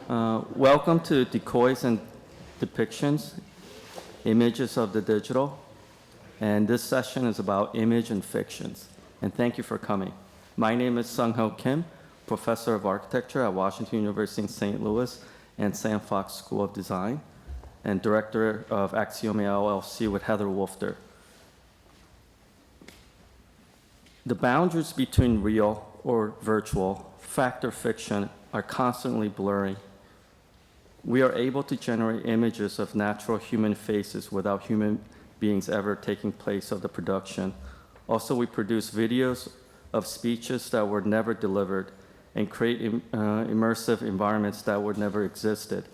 Welcome to Decoys and Depictions, Images of the Digital. And this session is about image and fictions. And thank you for coming. My name is Sung-Ho Kim, Professor of Architecture at Washington University in St. Louis and Sam Fox School of Design, and Director of Axiome LLC with Heather Wolfter. The boundaries between real or virtual, fact or fiction are constantly blurring. We are able to generate images of natural human faces without human beings ever taking place of the production. Also, we produce videos of speeches that were never delivered and create immersive environments that were never existed.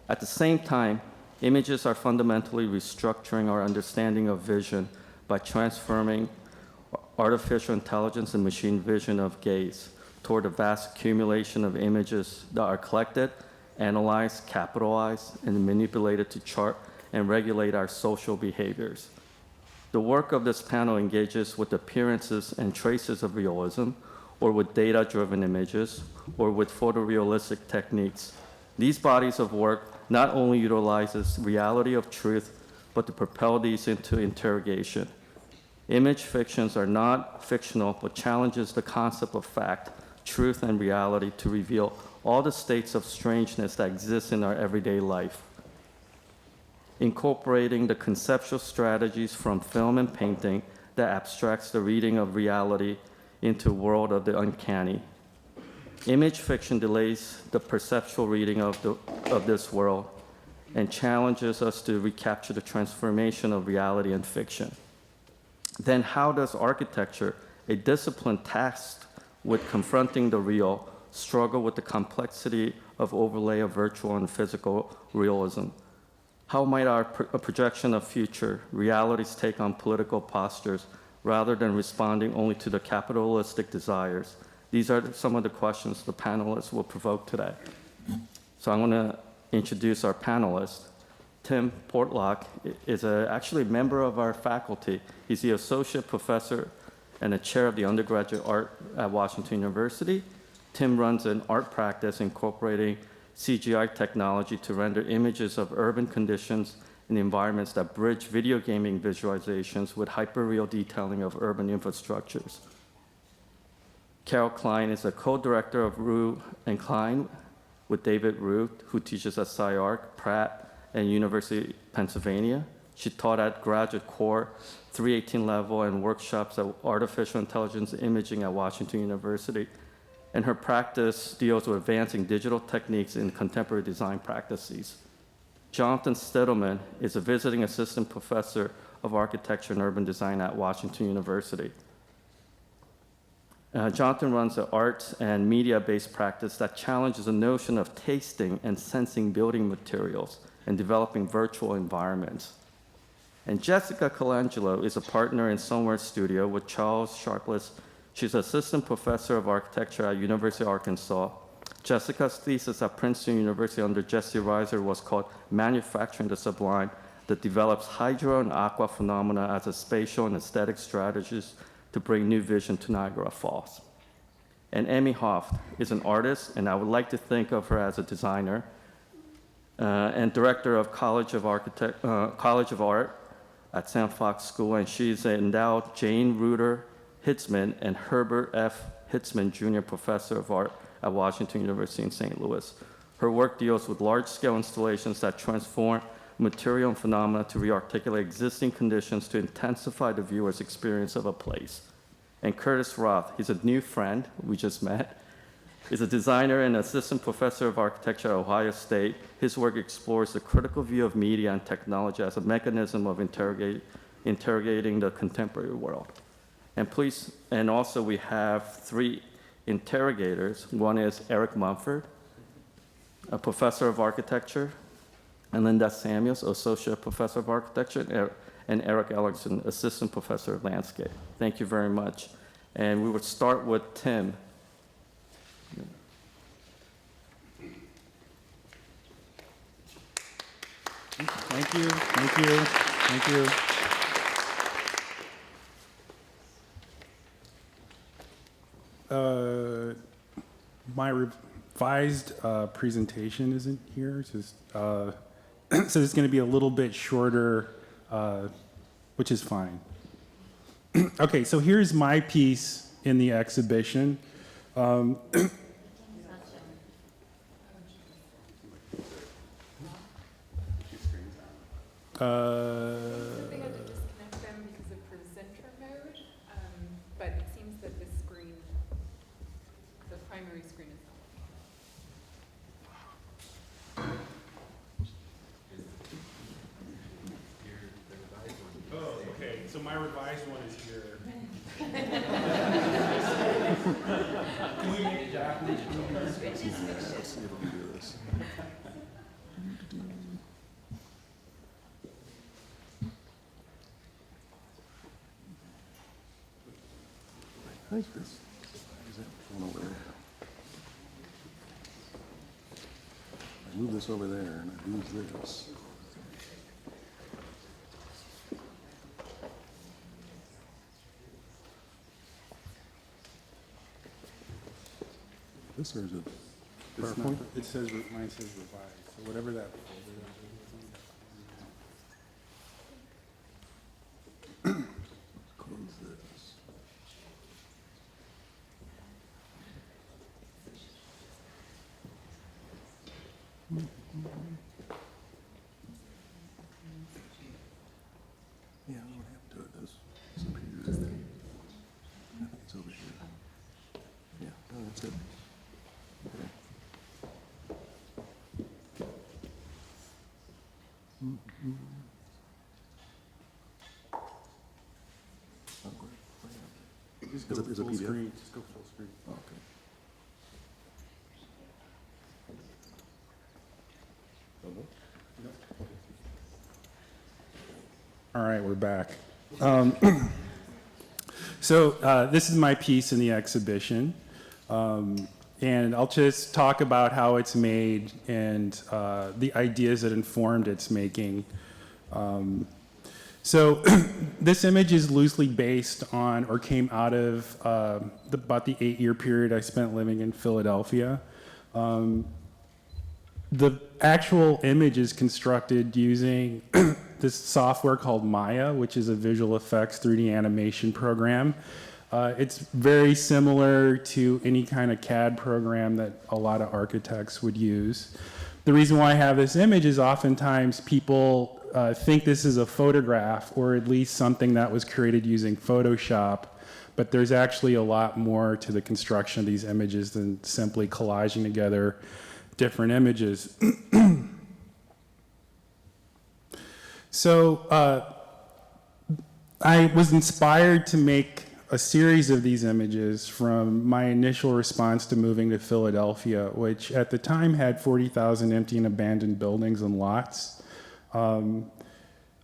At the same time, images are fundamentally restructuring our understanding of vision by transforming artificial intelligence and machine vision of gaze toward a vast accumulation of images that are collected, analyzed, capitalized, and manipulated to chart and regulate our social behaviors. The work of this panel engages with appearances and traces of realism, or with data-driven images, or with photorealistic techniques. These bodies of work not only utilizes reality of truth, but to propel these into interrogation. Image fictions are not fictional, but challenges the concept of fact, truth, and reality to reveal all the states of strangeness that exist in our everyday life. Incorporating the conceptual strategies from film and painting that abstracts the reading of reality into a world of the uncanny. Image fiction delays the perceptual reading of this world and challenges us to recapture the transformation of reality and fiction. Then how does architecture, a discipline tasked with confronting the real, struggle with the complexity of overlay of virtual and physical realism? How might our projection of future realities take on political postures rather than responding only to the capitalistic desires? These are some of the questions the panelists will provoke today. So I want to introduce our panelists. Tim Portlock is actually a member of our faculty. He's the associate professor and the chair of the undergraduate art at Washington University. Tim runs an art practice incorporating CGI technology to render images of urban conditions and environments that bridge video gaming visualizations with hyperreal detailing of urban infrastructures. Karel Klein is a co-director of Roth and Klein with David Roth, who teaches at SciArc, Pratt, and University of Pennsylvania. She taught at graduate core 318 level and workshops at artificial intelligence imaging at Washington University. And her practice deals with advancing digital techniques in contemporary design practices. Jonathan Stitelman is a visiting assistant professor of architecture and urban design at Washington University. Jonathan runs an arts and media-based practice that challenges the notion of tasting and sensing building materials and developing virtual environments. And Jessica Colangelo is a partner in Somewhere Studio with Charles Sharpless. She's assistant professor of architecture at University of Arkansas. Jessica's thesis at Princeton University under Jesse Reiser was called Manufacturing the Sublime, that develops hydro and aqua phenomena as a spatial and aesthetic strategies to bring new vision to Niagara Falls. And Amy Hauft is an artist, and I would like to think of her as a designer, and director of College of Art at Sam Fox School, and she's an endowed Jane Reuter Hitzman and Herbert F. Hitzman Jr. Professor of Art at Washington University in St. Louis. Her work deals with large-scale installations that transform material and phenomena to re-articulate existing conditions to intensify the viewer's experience of a place. And Curtis Roth, he's a new friend we just met. He's a designer and assistant professor of architecture at Ohio State. His work explores the critical view of media and technology as a mechanism of interrogating the contemporary world. And also we have three interrogators. One is Eric Mumford, a professor of architecture, and Linda Samuels, associate professor of architecture, and Eric Ellingsen, assistant professor of landscape. Thank you very much. And we would start with Tim. Thank you, thank you, thank you. revised presentation isn't here. It's just, so it's going to be a little bit shorter, which is fine. Okay, so here's my piece in the exhibition. They had to disconnect them because of presenter mode, but it seems that this screen, the primary screen is not working. Oh, okay. So my revised one is here. Can we make it Japanese? Let's see if we can do this. I think this is that one over there. I move this over there and I lose this. This or is it PowerPoint? It says, mine says revised, so whatever that folder is. Close this. Yeah, I don't know what happened to it. It's up here. I think it's over here. Yeah, no, that's it. Okay. Oh, where? Just Is go it- is it full PDF? screen, just go full screen. Oh, okay. All right, we're back. So this is my piece in the exhibition, and I'll just talk about how it's made and the ideas that informed its making. So this image is loosely based on or came out of about the 8-year period I spent living in Philadelphia. The actual image is constructed using this software called Maya, which is a visual effects 3D animation program. It's very similar to any kind of CAD program that a lot of architects would use. The reason why I have this image is oftentimes people think this is a photograph or at least something that was created using Photoshop, but there's actually a lot more to the construction of these images than simply collaging together different images. So I was inspired to make a series of these images from my initial response to moving to Philadelphia, which at the time had 40,000 empty and abandoned buildings and lots.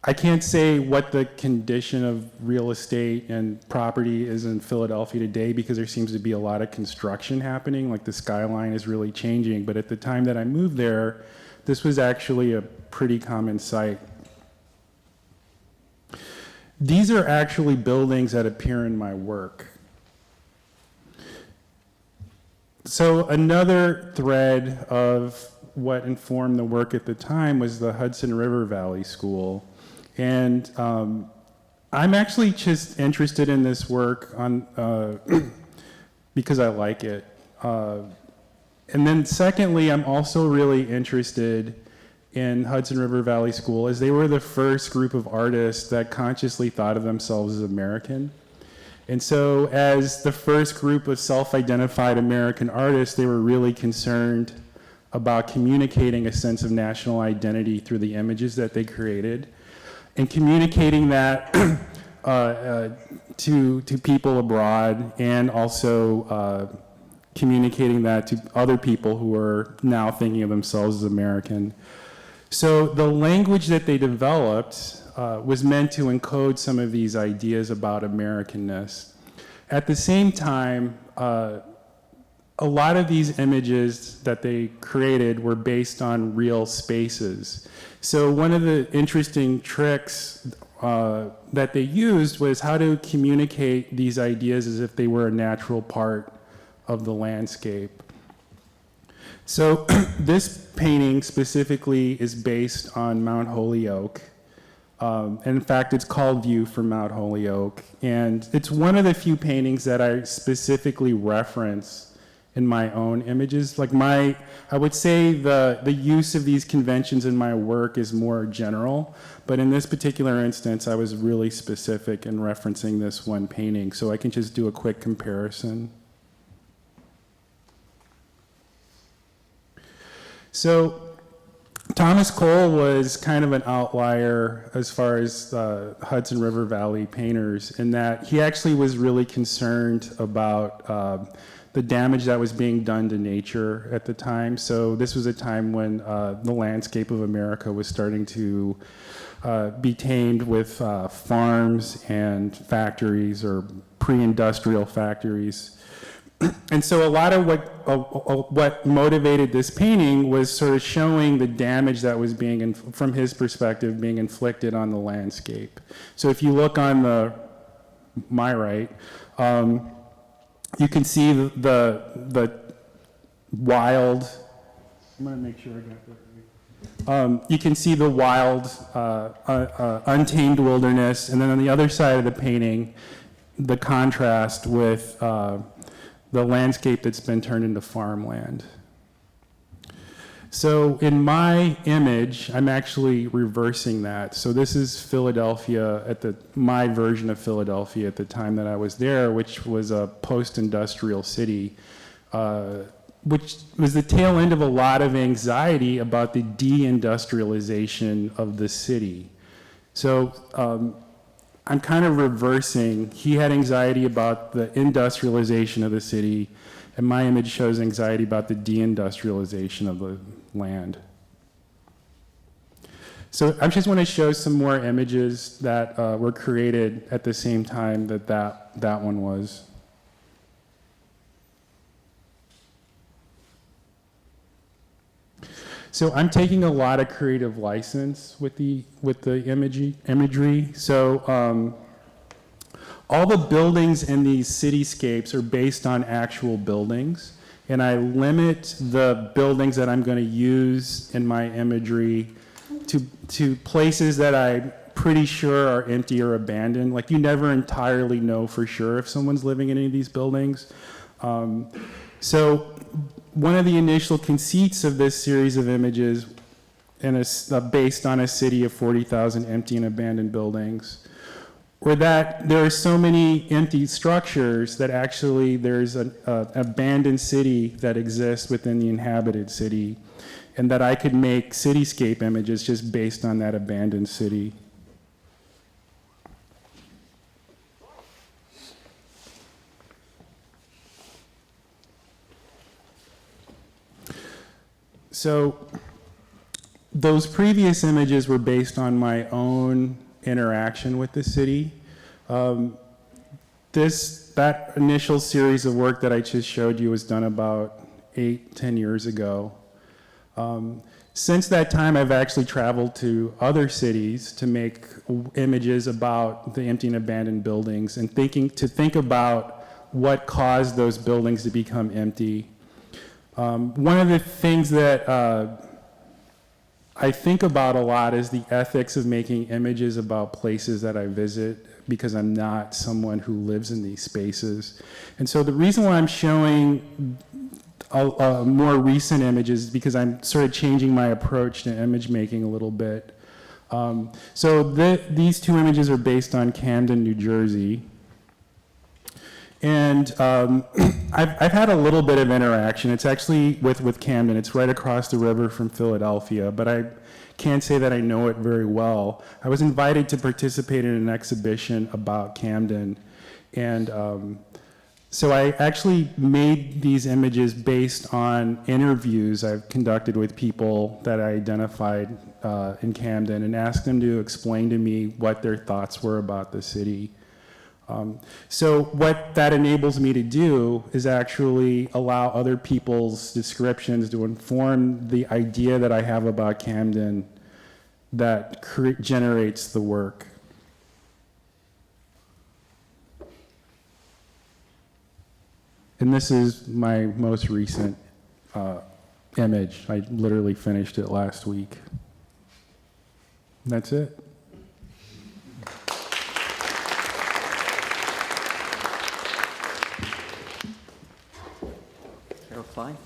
I can't say what the condition of real estate and property is in Philadelphia today because there seems to be a lot of construction happening, like the skyline is really changing. But at the time that I moved there, this was actually a pretty common sight. These are actually buildings that appear in my work. So another thread of what informed the work at the time was the Hudson River Valley School. And I'm actually just interested in this work on, because I like it. And then secondly, I'm also really interested in Hudson River Valley School as they were the first group of artists that consciously thought of themselves as American. And so as the first group of self-identified American artists, they were really concerned about communicating a sense of national identity through the images that they created and communicating that to people abroad and also communicating that to other people who are now thinking of themselves as American. So the language that they developed was meant to encode some of these ideas about Americanness. At the same time, a lot of these images that they created were based on real spaces. So one of the interesting tricks that they used was how to communicate these ideas as if they were a natural part of the landscape. So this painting specifically is based on Mount Holyoke. And in fact, it's called View from Mount Holyoke. And it's one of the few paintings that I specifically reference in my own images. Like I would say the use of these conventions in my work is more general, but in this particular instance, I was really specific in referencing this one painting. So I can just do a quick comparison. So Thomas Cole was kind of an outlier as far as Hudson River Valley painters in that he actually was really concerned about the damage that was being done to nature at the time. So this was a time when the landscape of America was starting to be tamed with farms and factories or pre-industrial factories. And so a lot of what motivated this painting was sort of showing the damage that was being, from his perspective, being inflicted on the landscape. So if you look on my right, you can see the wild. I'm going to make sure I got that right. You can see the wild, untamed wilderness, and then on the other side of the painting, the contrast with the landscape that's been turned into farmland. So in my image, I'm actually reversing that. So this is Philadelphia my version of Philadelphia at the time that I was there, which was a post-industrial city, which was the tail end of a lot of anxiety about the deindustrialization of the city. So I'm kind of reversing. He had anxiety about the industrialization of the city, and my image shows anxiety about the deindustrialization of the land. So I just want to show some more images that were created at the same time that one was. So I'm taking a lot of creative license with the imagery. So all the buildings in these cityscapes are based on actual buildings, and I limit the buildings that I'm going to use in my imagery to places that I'm pretty sure are empty or abandoned. Like, you never entirely know for sure if someone's living in any of these buildings. So one of the initial conceits of this series of images based on a city of 40,000 empty and abandoned buildings were that there are so many empty structures that actually there's an abandoned city that exists within the inhabited city, and that I could make cityscape images just based on that abandoned city. So those previous images were based on my own interaction with the city. That initial series of work that I just showed you was done about 8-10 years ago. Since that time, I've actually traveled to other cities to make images about the empty and abandoned buildings and to think about what caused those buildings to become empty. One of the things that I think about a lot is the ethics of making images about places that I visit, because I'm not someone who lives in these spaces. And so the reason why I'm showing more recent images is because I'm sort of changing my approach to image making a little bit. These two images are based on Camden, New Jersey. And I've had a little bit of interaction. It's actually with Camden. It's right across the river from Philadelphia, but I can't say that I know it very well. I was invited to participate in an exhibition about Camden, and so I actually made these images based on interviews I've conducted with people that I identified in Camden, and asked them to explain to me what their thoughts were about the city. So what that enables me to do is actually allow other people's descriptions to inform the idea that I have about Camden that generates the work. And this is my most recent image. I literally finished it last week. And that's it. Karel, Klein.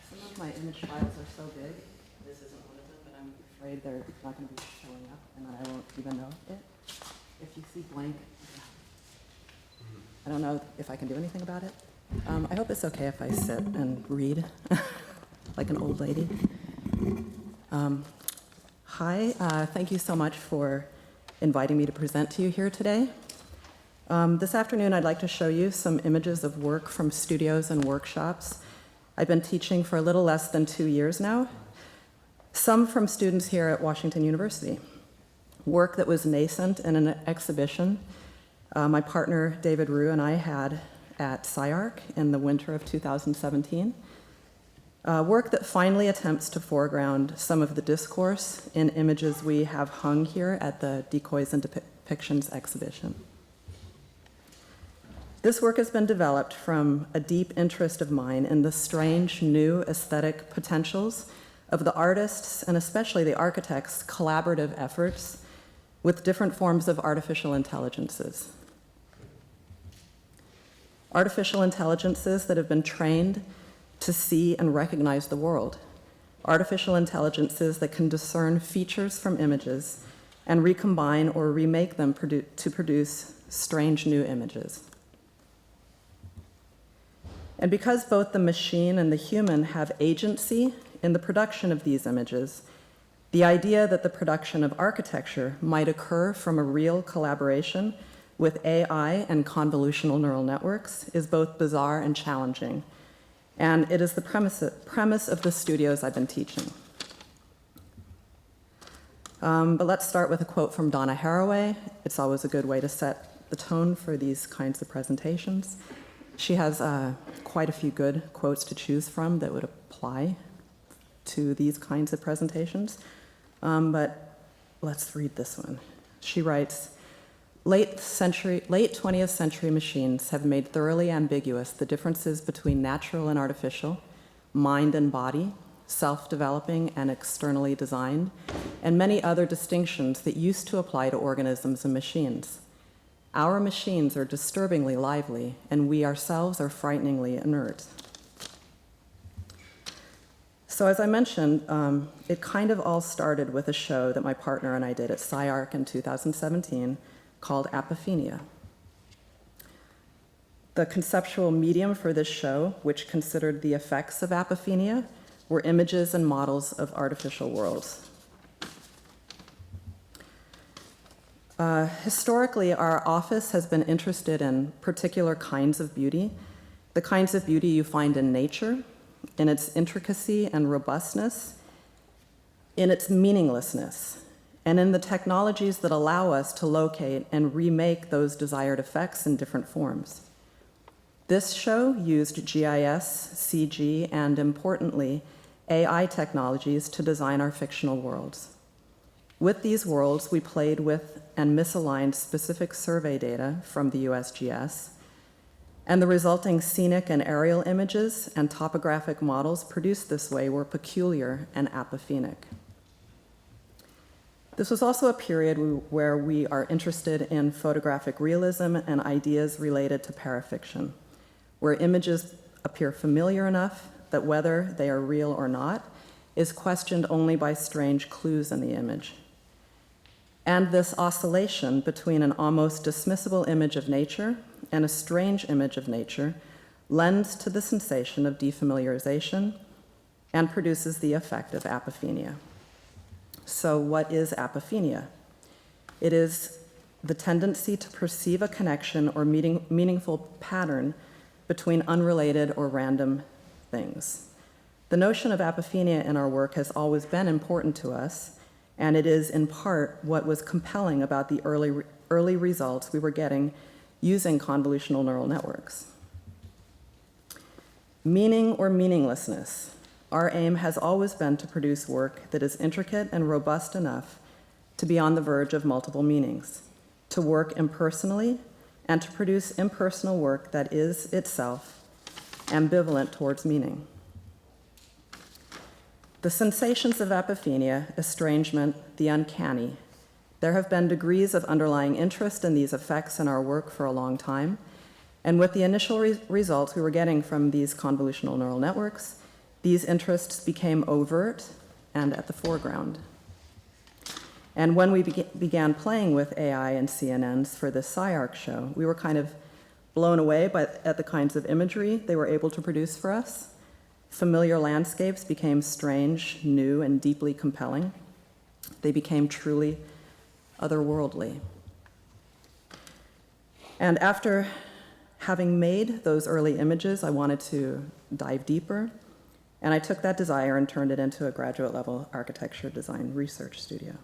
Some of my image files are so big, this isn't one of them, but I'm afraid they're not going to be showing up, and that I won't even know it. If you see blank, I don't know if I can do anything about it. I hope it's okay if I sit and read like an old lady. Hi, thank you so much for inviting me to present to you here today. This afternoon, I'd like to show you some images of work from studios and workshops. I've been teaching for a little less than 2 years now, some from students here at Washington University. Work that was nascent in an exhibition my partner David Rue and I had at SciArc in the winter of 2017. Work that finally attempts to foreground some of the discourse in images we have hung here at the Decoys Depictions exhibition. This work has been developed from a deep interest of mine in the strange new aesthetic potentials of the artists and especially the architects' collaborative efforts with different forms of artificial intelligences. Artificial intelligences that have been trained to see and recognize the world. Artificial intelligences that can discern features from images and recombine or remake them to produce strange new images. And because both the machine and the human have agency in the production of these images, the idea that the production of architecture might occur from a real collaboration with AI and convolutional neural networks is both bizarre and challenging. And it is the premise of the studios I've been teaching. But let's start with a quote from Donna Haraway. It's always a good way to set the tone for these kinds of presentations. She has quite a few good quotes to choose from that would apply to these kinds of presentations. But let's read this one. She writes, late 20th century machines have made thoroughly ambiguous the differences between natural and artificial, mind and body, self-developing and externally designed, and many other distinctions that used to apply to organisms and machines. Our machines are disturbingly lively, and we ourselves are frighteningly inert. So as I mentioned, it kind of all started with a show that my partner and I did at SciArc in 2017 called Apophenia. The conceptual medium for this show, which considered the effects of apophenia, were images and models of artificial worlds. Historically, our office has been interested in particular kinds of beauty, the kinds of beauty you find in nature, in its intricacy and robustness, in its meaninglessness, and in the technologies that allow us to locate and remake those desired effects in different forms. This show used GIS, CG, and importantly, AI technologies to design our fictional worlds. With these worlds, we played with and misaligned specific survey data from the USGS, and the resulting scenic and aerial images and topographic models produced this way were peculiar and apophenic. This was also a period where we are interested in photographic realism and ideas related to parafiction, where images appear familiar enough that whether they are real or not is questioned only by strange clues in the image. And this oscillation between an almost dismissible image of nature and a strange image of nature lends to the sensation of defamiliarization and produces the effect of apophenia. So what is apophenia? It is the tendency to perceive a connection or meaningful pattern between unrelated or random things. The notion of apophenia in our work has always been important to us, and it is in part what was compelling about the early results we were getting using convolutional neural networks. Meaning or meaninglessness. Our aim has always been to produce work that is intricate and robust enough to be on the verge of multiple meanings, to work impersonally, and to produce impersonal work that is itself ambivalent towards meaning. The sensations of apophenia, estrangement, the uncanny. There have been degrees of underlying interest in these effects in our work for a long time, and with the initial results we were getting from these convolutional neural networks, these interests became overt and at the foreground. And when we began playing with AI and CNNs for the SciArc show, we were kind of blown away at the kinds of imagery they were able to produce for us. Familiar landscapes became strange, new, and deeply compelling. They became truly otherworldly. And after having made those early images, I wanted to dive deeper, and I took that desire and turned it into a graduate-level architecture design research studio.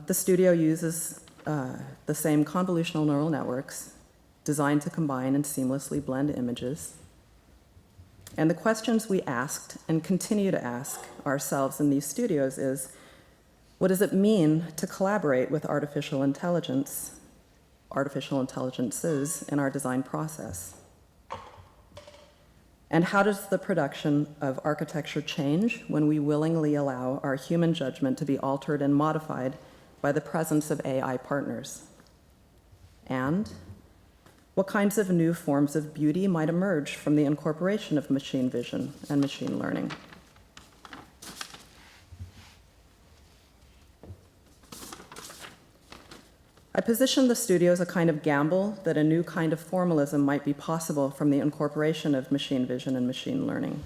The studio uses the same convolutional neural networks designed to combine and seamlessly blend images. And the questions we asked and continue to ask ourselves in these studios is, what does it mean to collaborate with artificial intelligences in our design process? And how does the production of architecture change when we willingly allow our human judgment to be altered and modified by the presence of AI partners? And what kinds of new forms of beauty might emerge from the incorporation of machine vision and machine learning? I positioned the studio as a kind of gamble that a new kind of formalism might be possible from the incorporation of machine vision and machine learning.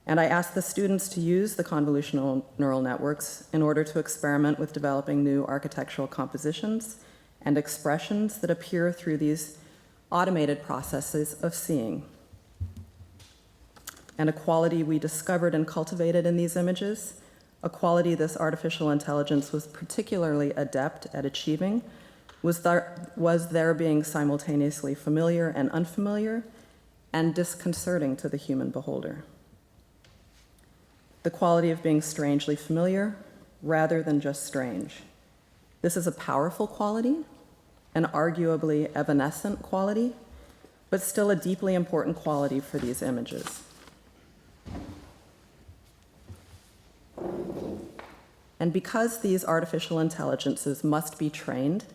And I asked the students to use the convolutional neural networks in order to experiment with developing new architectural compositions and expressions that appear through these automated processes of seeing. And a quality we discovered and cultivated in these images, a quality this artificial intelligence was particularly adept at achieving, was their being simultaneously familiar and unfamiliar and disconcerting to the human beholder. The quality of being strangely familiar rather than just strange. This is a powerful quality, an arguably evanescent quality, but still a deeply important quality for these images. And because these artificial intelligences must be trained,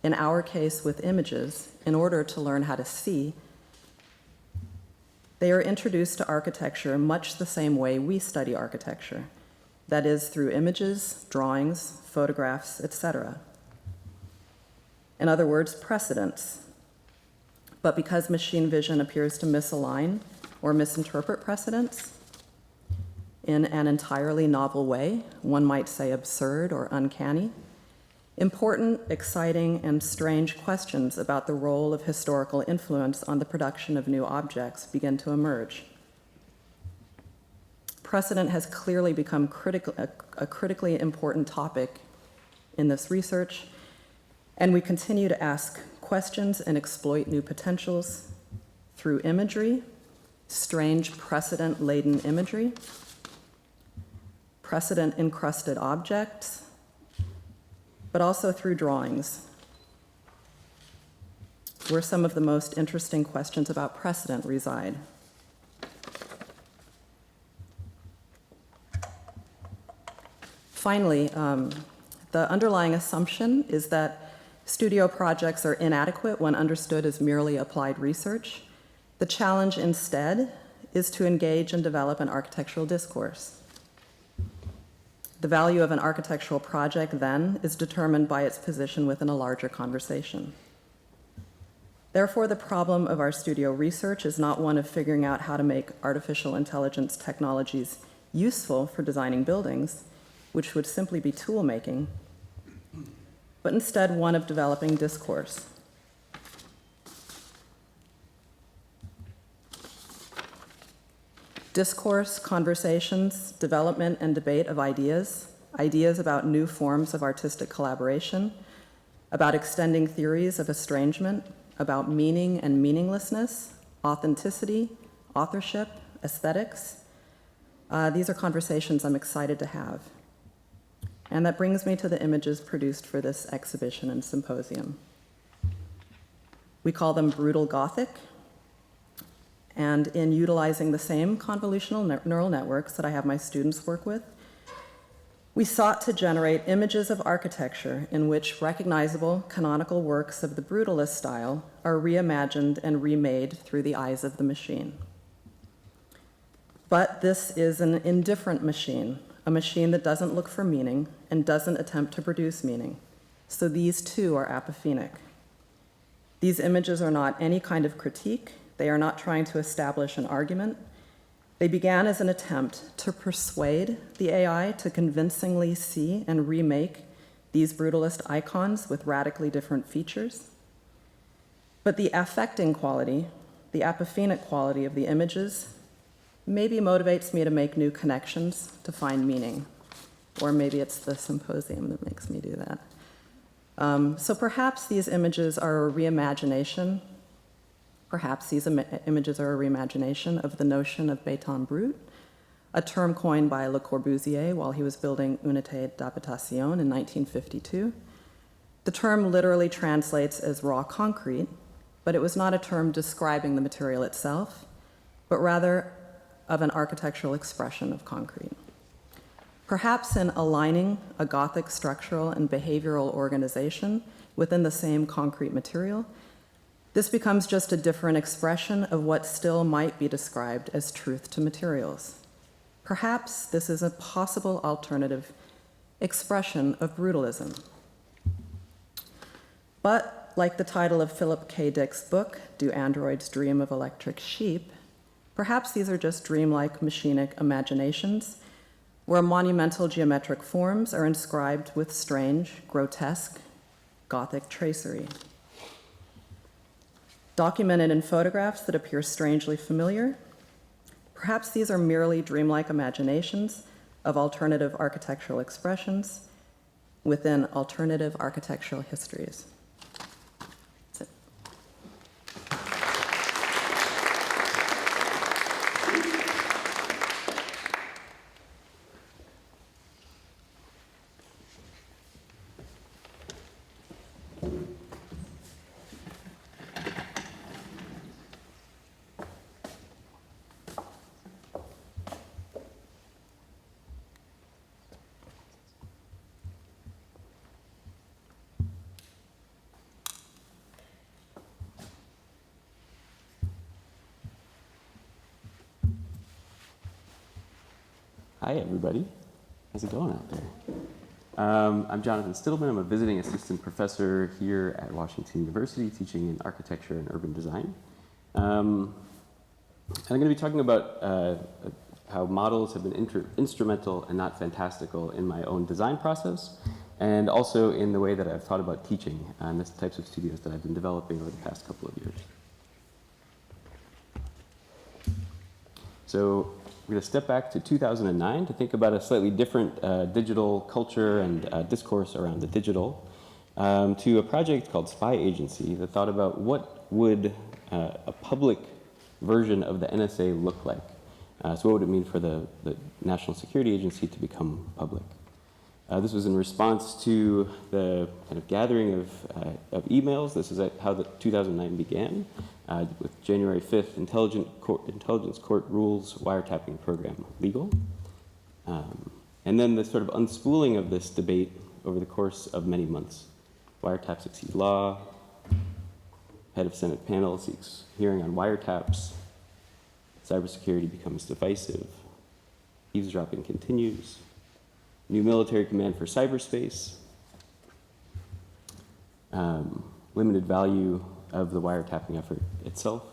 in our case with images, in order to learn how to see, they are introduced to architecture much the same way we study architecture, that is, through images, drawings, photographs, etc. In other words, precedents. But because machine vision appears to misalign or misinterpret precedents in an entirely novel way, one might say absurd or uncanny, important, exciting, and strange questions about the role of historical influence on the production of new objects begin to emerge. Precedent has clearly become a critically important topic in this research, and we continue to ask questions and exploit new potentials through imagery, strange precedent-laden imagery, precedent-encrusted objects, but also through drawings, where some of the most interesting questions about precedent reside. Finally, the underlying assumption is that studio projects are inadequate when understood as merely applied research. The challenge instead is to engage and develop an architectural discourse. The value of an architectural project, then, is determined by its position within a larger conversation. Therefore, the problem of our studio research is not one of figuring out how to make artificial intelligence technologies useful for designing buildings, which would simply be tool making, but instead one of developing discourse. Discourse, conversations, development and debate of ideas, ideas about new forms of artistic collaboration, about extending theories of estrangement, about meaning and meaninglessness, authenticity, authorship, aesthetics. These are conversations I'm excited to have. And that brings me to the images produced for this exhibition and symposium. We call them brutal Gothic, and in utilizing the same convolutional neural networks that I have my students work with, we sought to generate images of architecture in which recognizable canonical works of the brutalist style are reimagined and remade through the eyes of the machine. But this is an indifferent machine, a machine that doesn't look for meaning and doesn't attempt to produce meaning. So these too are apophenic. These images are not any kind of critique. They are not trying to establish an argument. They began as an attempt to persuade the AI to convincingly see and remake these brutalist icons with radically different features. But the affecting quality, the apophenic quality of the images maybe motivates me to make new connections, to find meaning. Or maybe it's the symposium that makes me do that. So perhaps these images are a reimagination. Perhaps these images are a reimagination of the notion of béton brut, a term coined by Le Corbusier while he was building Unité d'Habitation in 1952. The term literally translates as raw concrete, but it was not a term describing the material itself, but rather of an architectural expression of concrete. Perhaps in aligning a Gothic structural and behavioral organization within the same concrete material, this becomes just a different expression of what still might be described as truth to materials. Perhaps this is a possible alternative expression of brutalism. But like the title of Philip K. Dick's book, Do Androids Dream of Electric Sheep? Perhaps these are just dreamlike machinic imaginations where monumental geometric forms are inscribed with strange, grotesque, Gothic tracery. Documented in photographs that appear strangely familiar, perhaps these are merely dreamlike imaginations of alternative architectural expressions within alternative architectural histories. That's it. Hi, everybody. How's it going out there? I'm Jonathan Stitelman. I'm a visiting assistant professor here at Washington University, teaching in architecture and urban design. And I'm going to be talking about how models have been instrumental and not fantastical in my own design process, and also in the way that I've thought about teaching and the types of studios that I've been developing over the past couple of years. So we're going to step back to 2009 to think about a slightly different digital culture and discourse around the digital, to a project called Spy Agency that thought about what would a public version of the NSA look like. So what would it mean for the National Security Agency to become public? This was in response to the kind of gathering of emails. This is how the 2009 began, with January 5th, Intelligence Court rules wiretapping program legal. And then the sort of unspooling of this debate over the course of many months. Wiretaps exceed law. Head of Senate panel seeks hearing on wiretaps. Cybersecurity becomes divisive. Eavesdropping continues. New military command for cyberspace. Limited value of the wiretapping effort itself.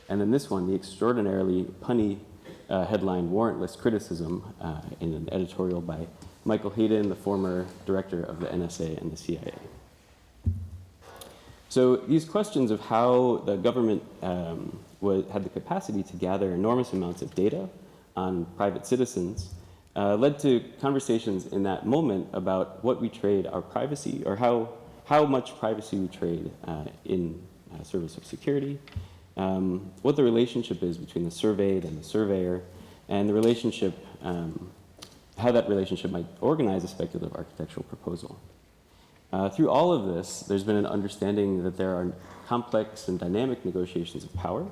And then this one, the extraordinarily punny headline, Warrantless Criticism, in an editorial by Michael Hayden, the former director of the NSA and the CIA. So these questions of how the government had the capacity to gather enormous amounts of data on private citizens led to conversations in that moment about what we trade our privacy, or how much privacy we trade in service of security, what the relationship is between the surveyed and the surveyor, and the relationship, how that relationship might organize a speculative architectural proposal. Through all of this, there's been an understanding that there are complex and dynamic negotiations of power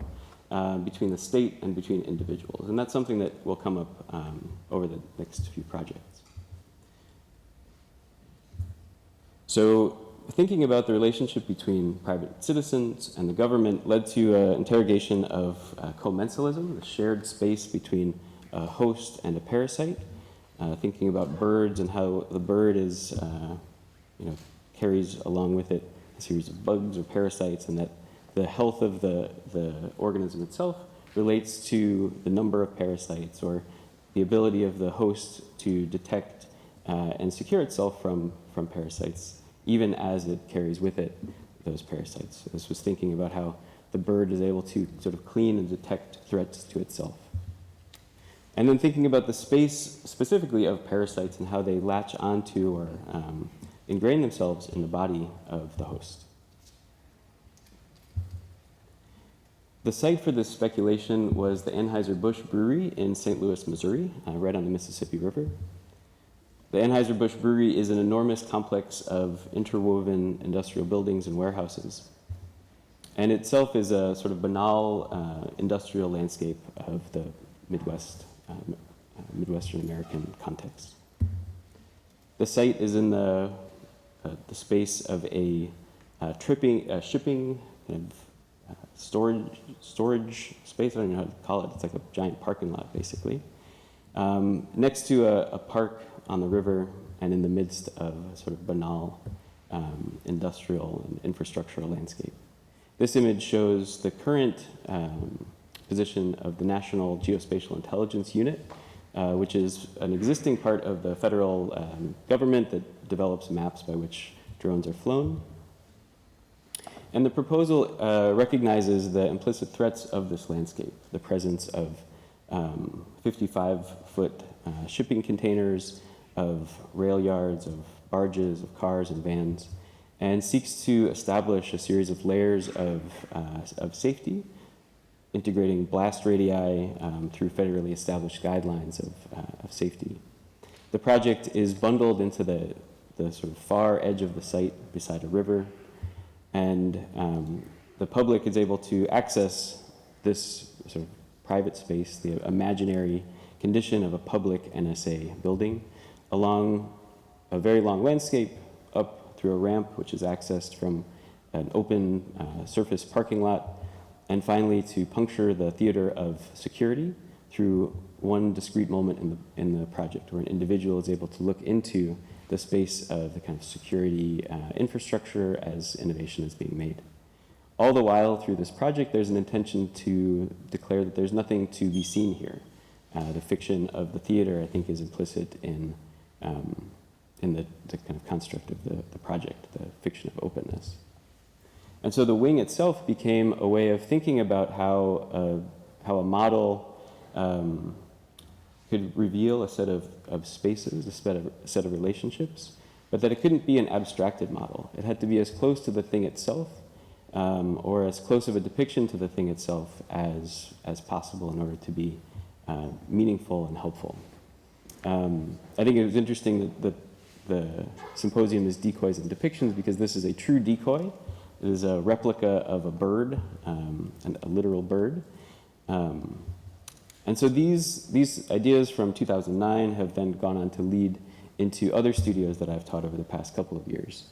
between the state and between individuals. And that's something that will come up over the next few projects. So thinking about the relationship between private citizens and the government led to an interrogation of commensalism, the shared space between a host and a parasite, thinking about birds and how the bird is, carries along with it a series of bugs or parasites, and that the health of the organism itself relates to the number of parasites, or the ability of the host to detect and secure itself from parasites, even as it carries with it those parasites. So this was thinking about how the bird is able to sort of clean and detect threats to itself. And then thinking about the space specifically of parasites and how they latch onto or ingrain themselves in the body of the host. The site for this speculation was the Anheuser-Busch Brewery in St. Louis, Missouri, right on the Mississippi River. The Anheuser-Busch Brewery is an enormous complex of interwoven industrial buildings and warehouses, and itself is a sort of banal industrial landscape of the Midwestern American context. The site is in the space of a shipping kind of storage space. I don't know how to call it. It's like a giant parking lot, basically, next to a park on the river, and in the midst of a sort of banal industrial and infrastructural landscape. This image shows the current position of the National Geospatial Intelligence Unit, which is an existing part of the federal government that develops maps by which drones are flown. And the proposal recognizes the implicit threats of this landscape, the presence of 55-foot shipping containers, of rail yards, of barges, of cars and vans, and seeks to establish a series of layers of safety, integrating blast radii through federally established guidelines of safety. The project is bundled into the sort of far edge of the site beside a river, and the public is able to access this sort of private space, the imaginary condition of a public NSA building, along a very long landscape up through a ramp which is accessed from an open surface parking lot, and finally to puncture the theater of security through one discrete moment in the project where an individual is able to look into the space of the kind of security infrastructure as innovation is being made. All the while through this project, there's an intention to declare that there's nothing to be seen here. The fiction of the theater, I think, is implicit in the kind of construct of the project, the fiction of openness. And so the wing itself became a way of thinking about how a model could reveal a set of spaces, a set of relationships, but that it couldn't be an abstracted model. It had to be as close to the thing itself, or as close of a depiction to the thing itself as possible in order to be meaningful and helpful. I think it was interesting that the symposium is Decoys and Depictions, because this is a true decoy. It is a replica of a bird, a literal bird. And so these ideas from 2009 have then gone on to lead into other studios that I've taught over the past couple of years.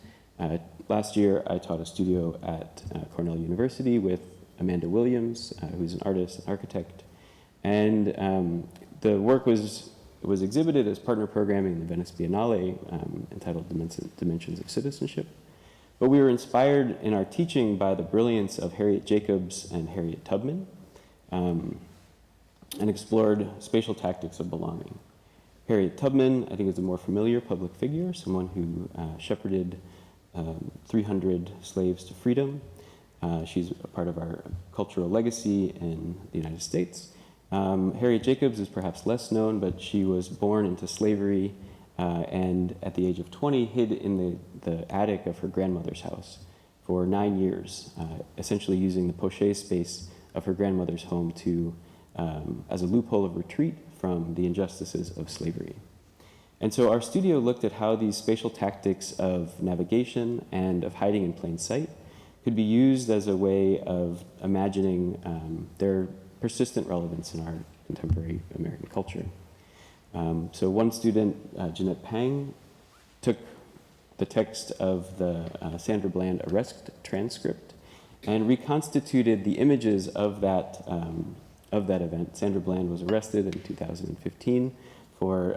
Last year, I taught a studio at Cornell University with Amanda Williams, who's an artist and architect. And the work was exhibited as partner programming in the Venice Biennale, entitled Dimensions of Citizenship. But we were inspired in our teaching by the brilliance of Harriet Jacobs and Harriet Tubman, and explored spatial tactics of belonging. Harriet Tubman, I think, is a more familiar public figure, someone who shepherded 300 slaves to freedom. She's a part of our cultural legacy in the United States. Harriet Jacobs is perhaps less known, but she was born into slavery and at the age of 20 hid in the attic of her grandmother's house for 9 years, essentially using the poche space of her grandmother's home to, as a loophole of retreat from the injustices of slavery. And so our studio looked at how these spatial tactics of navigation and of hiding in plain sight could be used as a way of imagining their persistent relevance in our contemporary American culture. So one student, Jeanette Pang, took the text of the Sandra Bland arrest transcript and reconstituted the images of that event. Sandra Bland was arrested in 2015 for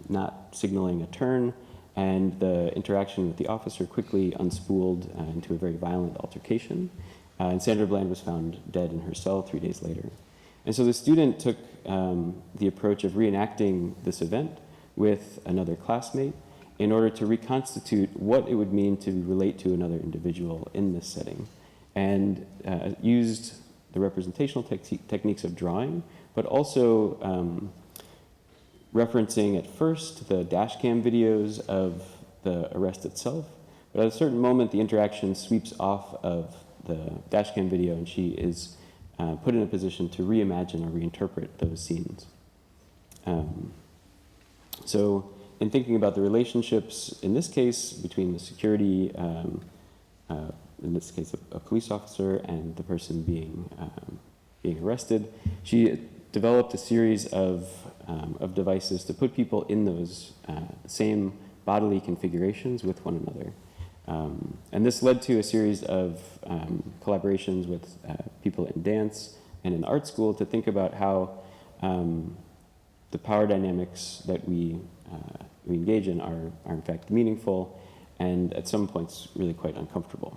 not signaling a turn, and the interaction with the officer quickly unspooled into a very violent altercation. And Sandra Bland was found dead in her cell 3 days later. And so the student took the approach of reenacting this event with another classmate in order to reconstitute what it would mean to relate to another individual in this setting, and used the representational techniques of drawing, but also referencing at first the dash cam videos of the arrest itself. But at a certain moment, the interaction sweeps off of the dash cam video, and she is put in a position to reimagine or reinterpret those scenes. So in thinking about the relationships, in this case, between the security, in this case a police officer, and the person being arrested, she developed a series of devices to put people in those same bodily configurations with one another. And this led to a series of collaborations with people in dance and in art school to think about how the power dynamics that we engage in are in fact meaningful and at some points really quite uncomfortable.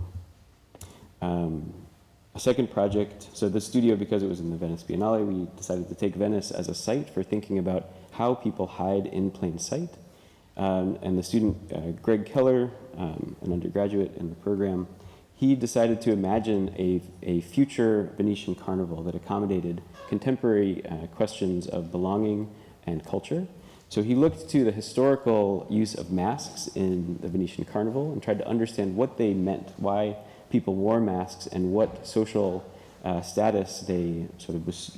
A second project, so the studio, because it was in the Venice Biennale, we decided to take Venice as a site for thinking about how people hide in plain sight. And the student, Greg Keller, an undergraduate in the program, he decided to imagine a future Venetian carnival that accommodated contemporary questions of belonging and culture. So he looked to the historical use of masks in the Venetian carnival and tried to understand what they meant, why people wore masks, and what social status they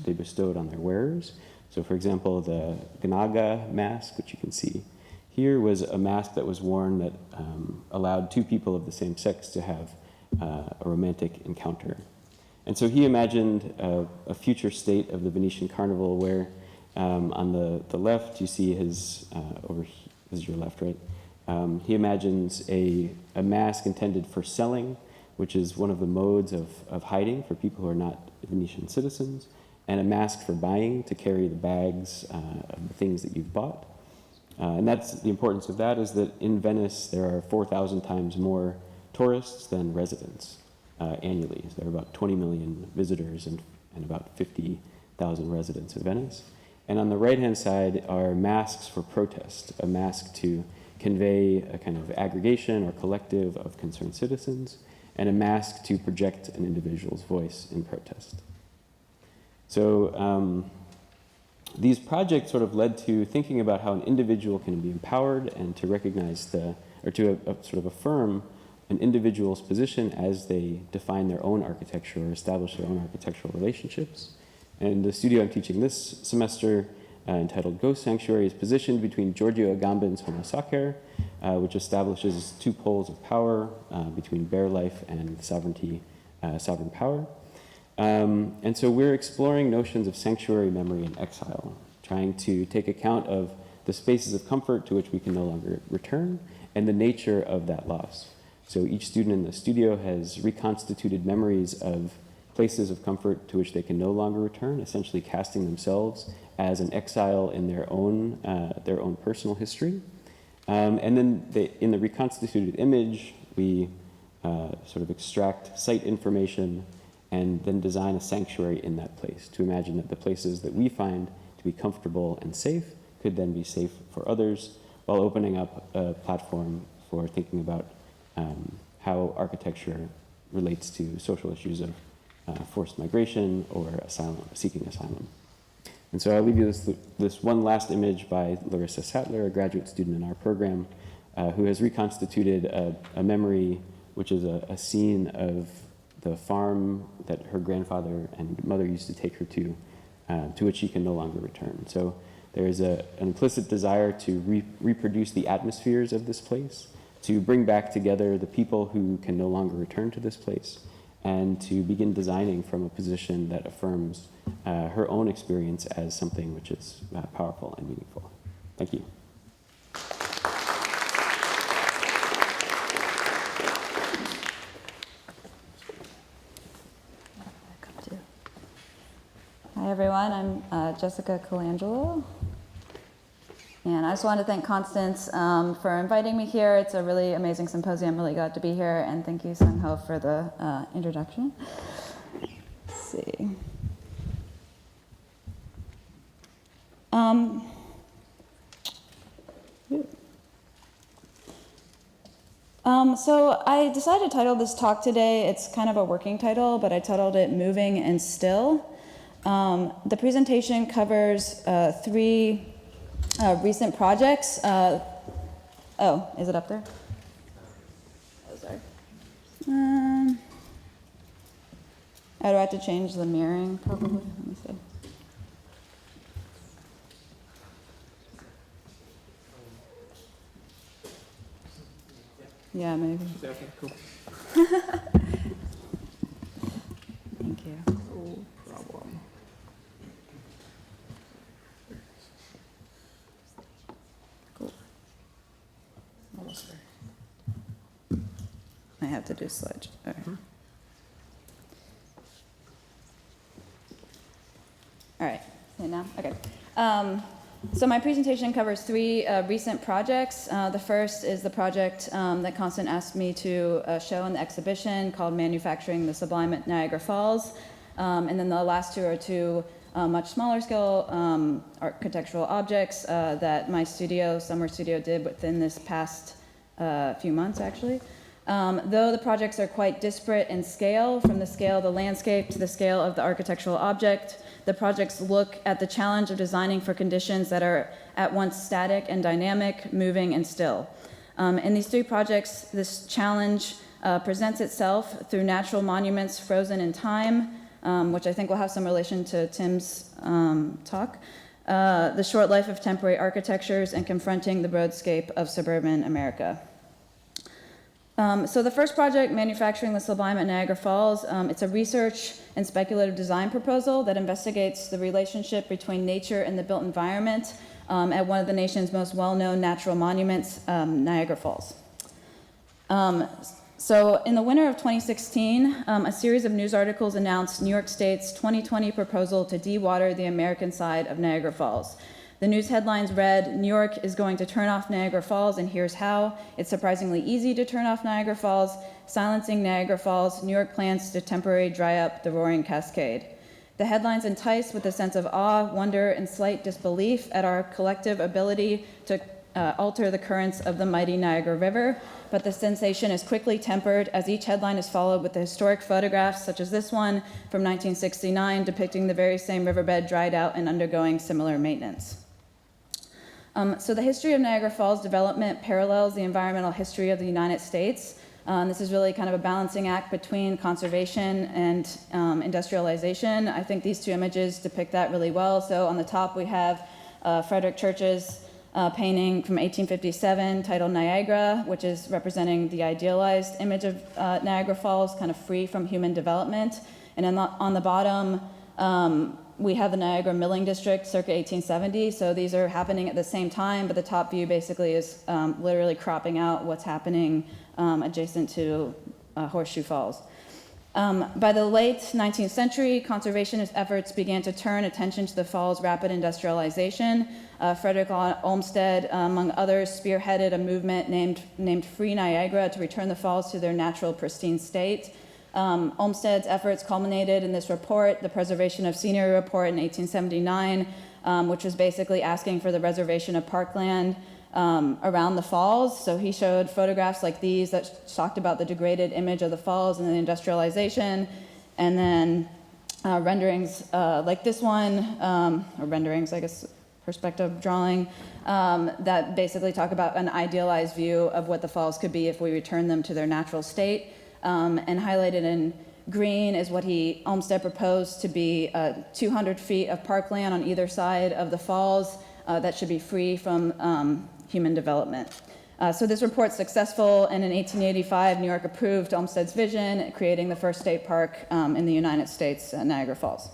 they bestowed on their wearers. So for example, the Ganaga mask, which you can see here, was a mask that was worn that allowed two people of the same sex to have a romantic encounter. And so he imagined a future state of the Venetian carnival where on the left you see his, this is your left, right? He imagines a mask intended for selling, which is one of the modes of hiding for people who are not Venetian citizens, and a mask for buying, to carry the bags of the things that you've bought. And that's the importance of that, is that in Venice there are 4,000 times more tourists than residents annually. So there are about 20 million visitors and about 50,000 residents of Venice. And on the right-hand side are masks for protest, a mask to convey a kind of aggregation or collective of concerned citizens, and a mask to project an individual's voice in protest. So these projects sort of led to thinking about how an individual can be empowered and to recognize or to sort of affirm an individual's position as they define their own architecture or establish their own architectural relationships. And the studio I'm teaching this semester, entitled Ghost Sanctuary, is positioned between Giorgio Agamben's Homo Sacer, which establishes two poles of power between bare life and sovereign power. And so we're exploring notions of sanctuary, memory, and exile, trying to take account of the spaces of comfort to which we can no longer return and the nature of that loss. So each student in the studio has reconstituted memories of places of comfort to which they can no longer return, essentially casting themselves as an exile in their own personal history. And then in the reconstituted image, we sort of extract site information and then design a sanctuary in that place, to imagine that the places that we find to be comfortable and safe could then be safe for others, while opening up a platform for thinking about how architecture relates to social issues of forced migration or seeking asylum. And so I'll leave you this one last image by Larissa Sattler, a graduate student in our program, who has reconstituted a memory, which is a scene of the farm that her grandfather and mother used to take her to which she can no longer return. So there is an implicit desire to reproduce the atmospheres of this place, to bring back together the people who can no longer return to this place, and to begin designing from a position that affirms her own experience as something which is powerful and meaningful. Thank you. Hi everyone, I'm Jessica Colangelo, and I just wanted to thank Constance for inviting me here. It's a really amazing symposium, I'm really glad to be here, and thank you Hauft for the introduction. Let's see. So I decided to title this talk today, it's kind of a working title, but I titled it Moving and Still. The presentation covers 3 recent projects. Oh, is it up there? Oh, sorry. Oh, do I have to change the mirroring, probably? Let me see. Yeah, maybe. Okay, cool. Thank you. No problem. Cool. I have to do slide. All right. All right. See it now? Okay. So my presentation covers 3 recent projects. The first is the project that Constance asked me to show in the exhibition called Manufacturing the Sublime at Niagara Falls. And then the last 2 are 2 much smaller scale architectural objects that my studio, Summer Studio, did within this past few months, actually. Though the projects are quite disparate in scale, from the scale of the landscape to the scale of the architectural object, the projects look at the challenge of designing for conditions that are at once static and dynamic, moving and still. In these 3 projects, this challenge presents itself through natural monuments frozen in time, which I think will have some relation to Tim's talk, the short life of temporary architectures, and confronting the roadscape of suburban America. So the first project, Manufacturing the Sublime at Niagara Falls, it's a research and speculative design proposal that investigates the relationship between nature and the built environment at one of the nation's most well-known natural monuments, Niagara Falls. So in the winter of 2016, a series of news articles announced New York State's 2020 proposal to dewater the American side of Niagara Falls. The news headlines read, "New York is going to turn off Niagara Falls, and here's how. It's surprisingly easy to turn off Niagara Falls. Silencing Niagara Falls. New York plans to temporarily dry up the roaring cascade." The headlines entice with a sense of awe, wonder, and slight disbelief at our collective ability to alter the currents of the mighty Niagara River, but the sensation is quickly tempered as each headline is followed with the historic photographs, such as this one from 1969, depicting the very same riverbed dried out and undergoing similar maintenance. So the history of Niagara Falls development parallels the environmental history of the United States. This is really kind of a balancing act between conservation and industrialization. I think these 2 images depict that really well. So on the top we have Frederick Church's painting from 1857 titled Niagara, which is representing the idealized image of Niagara Falls, kind of free from human development. And then on the bottom, we have the Niagara Milling District circa 1870, so these are happening at the same time, but the top view basically is literally cropping out what's happening adjacent to Horseshoe Falls. By the late 19th century, conservationist efforts began to turn attention to the fall's rapid industrialization. Frederick Olmsted, among others, spearheaded a movement named Free Niagara to return the falls to their natural, pristine state. Olmsted's efforts culminated in this report, the Preservation of Scenery Report in 1879, which was basically asking for the reservation of parkland around the falls. So he showed photographs like these that talked about the degraded image of the falls and the industrialization, and then renderings like this one, or renderings, I guess, perspective drawing, that basically talk about an idealized view of what the falls could be if we return them to their natural state. And highlighted in green is what Olmsted proposed to be 200 feet of parkland on either side of the falls that should be free from human development. So this report's successful, and in 1885, New York approved Olmsted's vision, creating the first state park in the United States, Niagara Falls.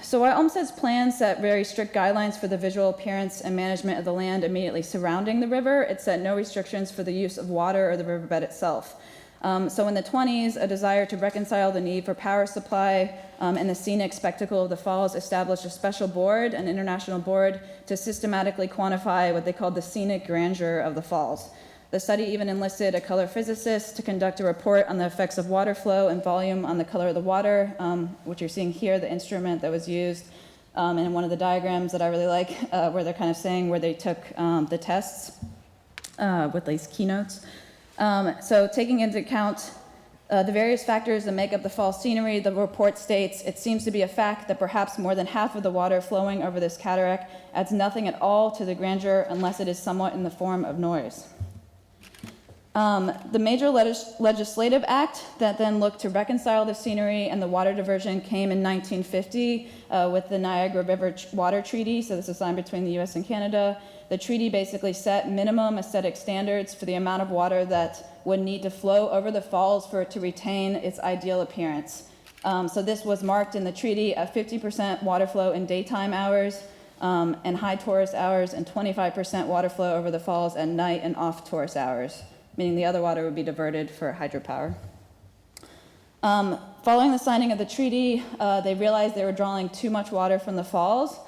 So while Olmsted's plan set very strict guidelines for the visual appearance and management of the land immediately surrounding the river, it set no restrictions for the use of water or the riverbed itself. So in the 20s, a desire to reconcile the need for power supply and the scenic spectacle of the falls established a special board, an international board, to systematically quantify what they called the scenic grandeur of the falls. The study even enlisted a color physicist to conduct a report on the effects of water flow and volume on the color of the water, which you're seeing here, the instrument that was used. And in one of the diagrams that I really like, where they're kind of saying where they took the tests with these keynotes. So taking into account the various factors that make up the fall scenery, the report states, it seems to be a fact that perhaps more than half of the water flowing over this cataract adds nothing at all to the grandeur unless it is somewhat in the form of noise. The major legislative act that then looked to reconcile the scenery and the water diversion came in 1950 with the Niagara River Water Treaty. So this is signed between the US and Canada. The treaty basically set minimum aesthetic standards for the amount of water that would need to flow over the falls for it to retain its ideal appearance. So this was marked in the treaty at 50% water flow in daytime hours and high tourist hours, and 25% water flow over the falls at night and off tourist hours, meaning the other water would be diverted for hydropower. Following the signing of the treaty, they realized they were drawing too much water from the falls,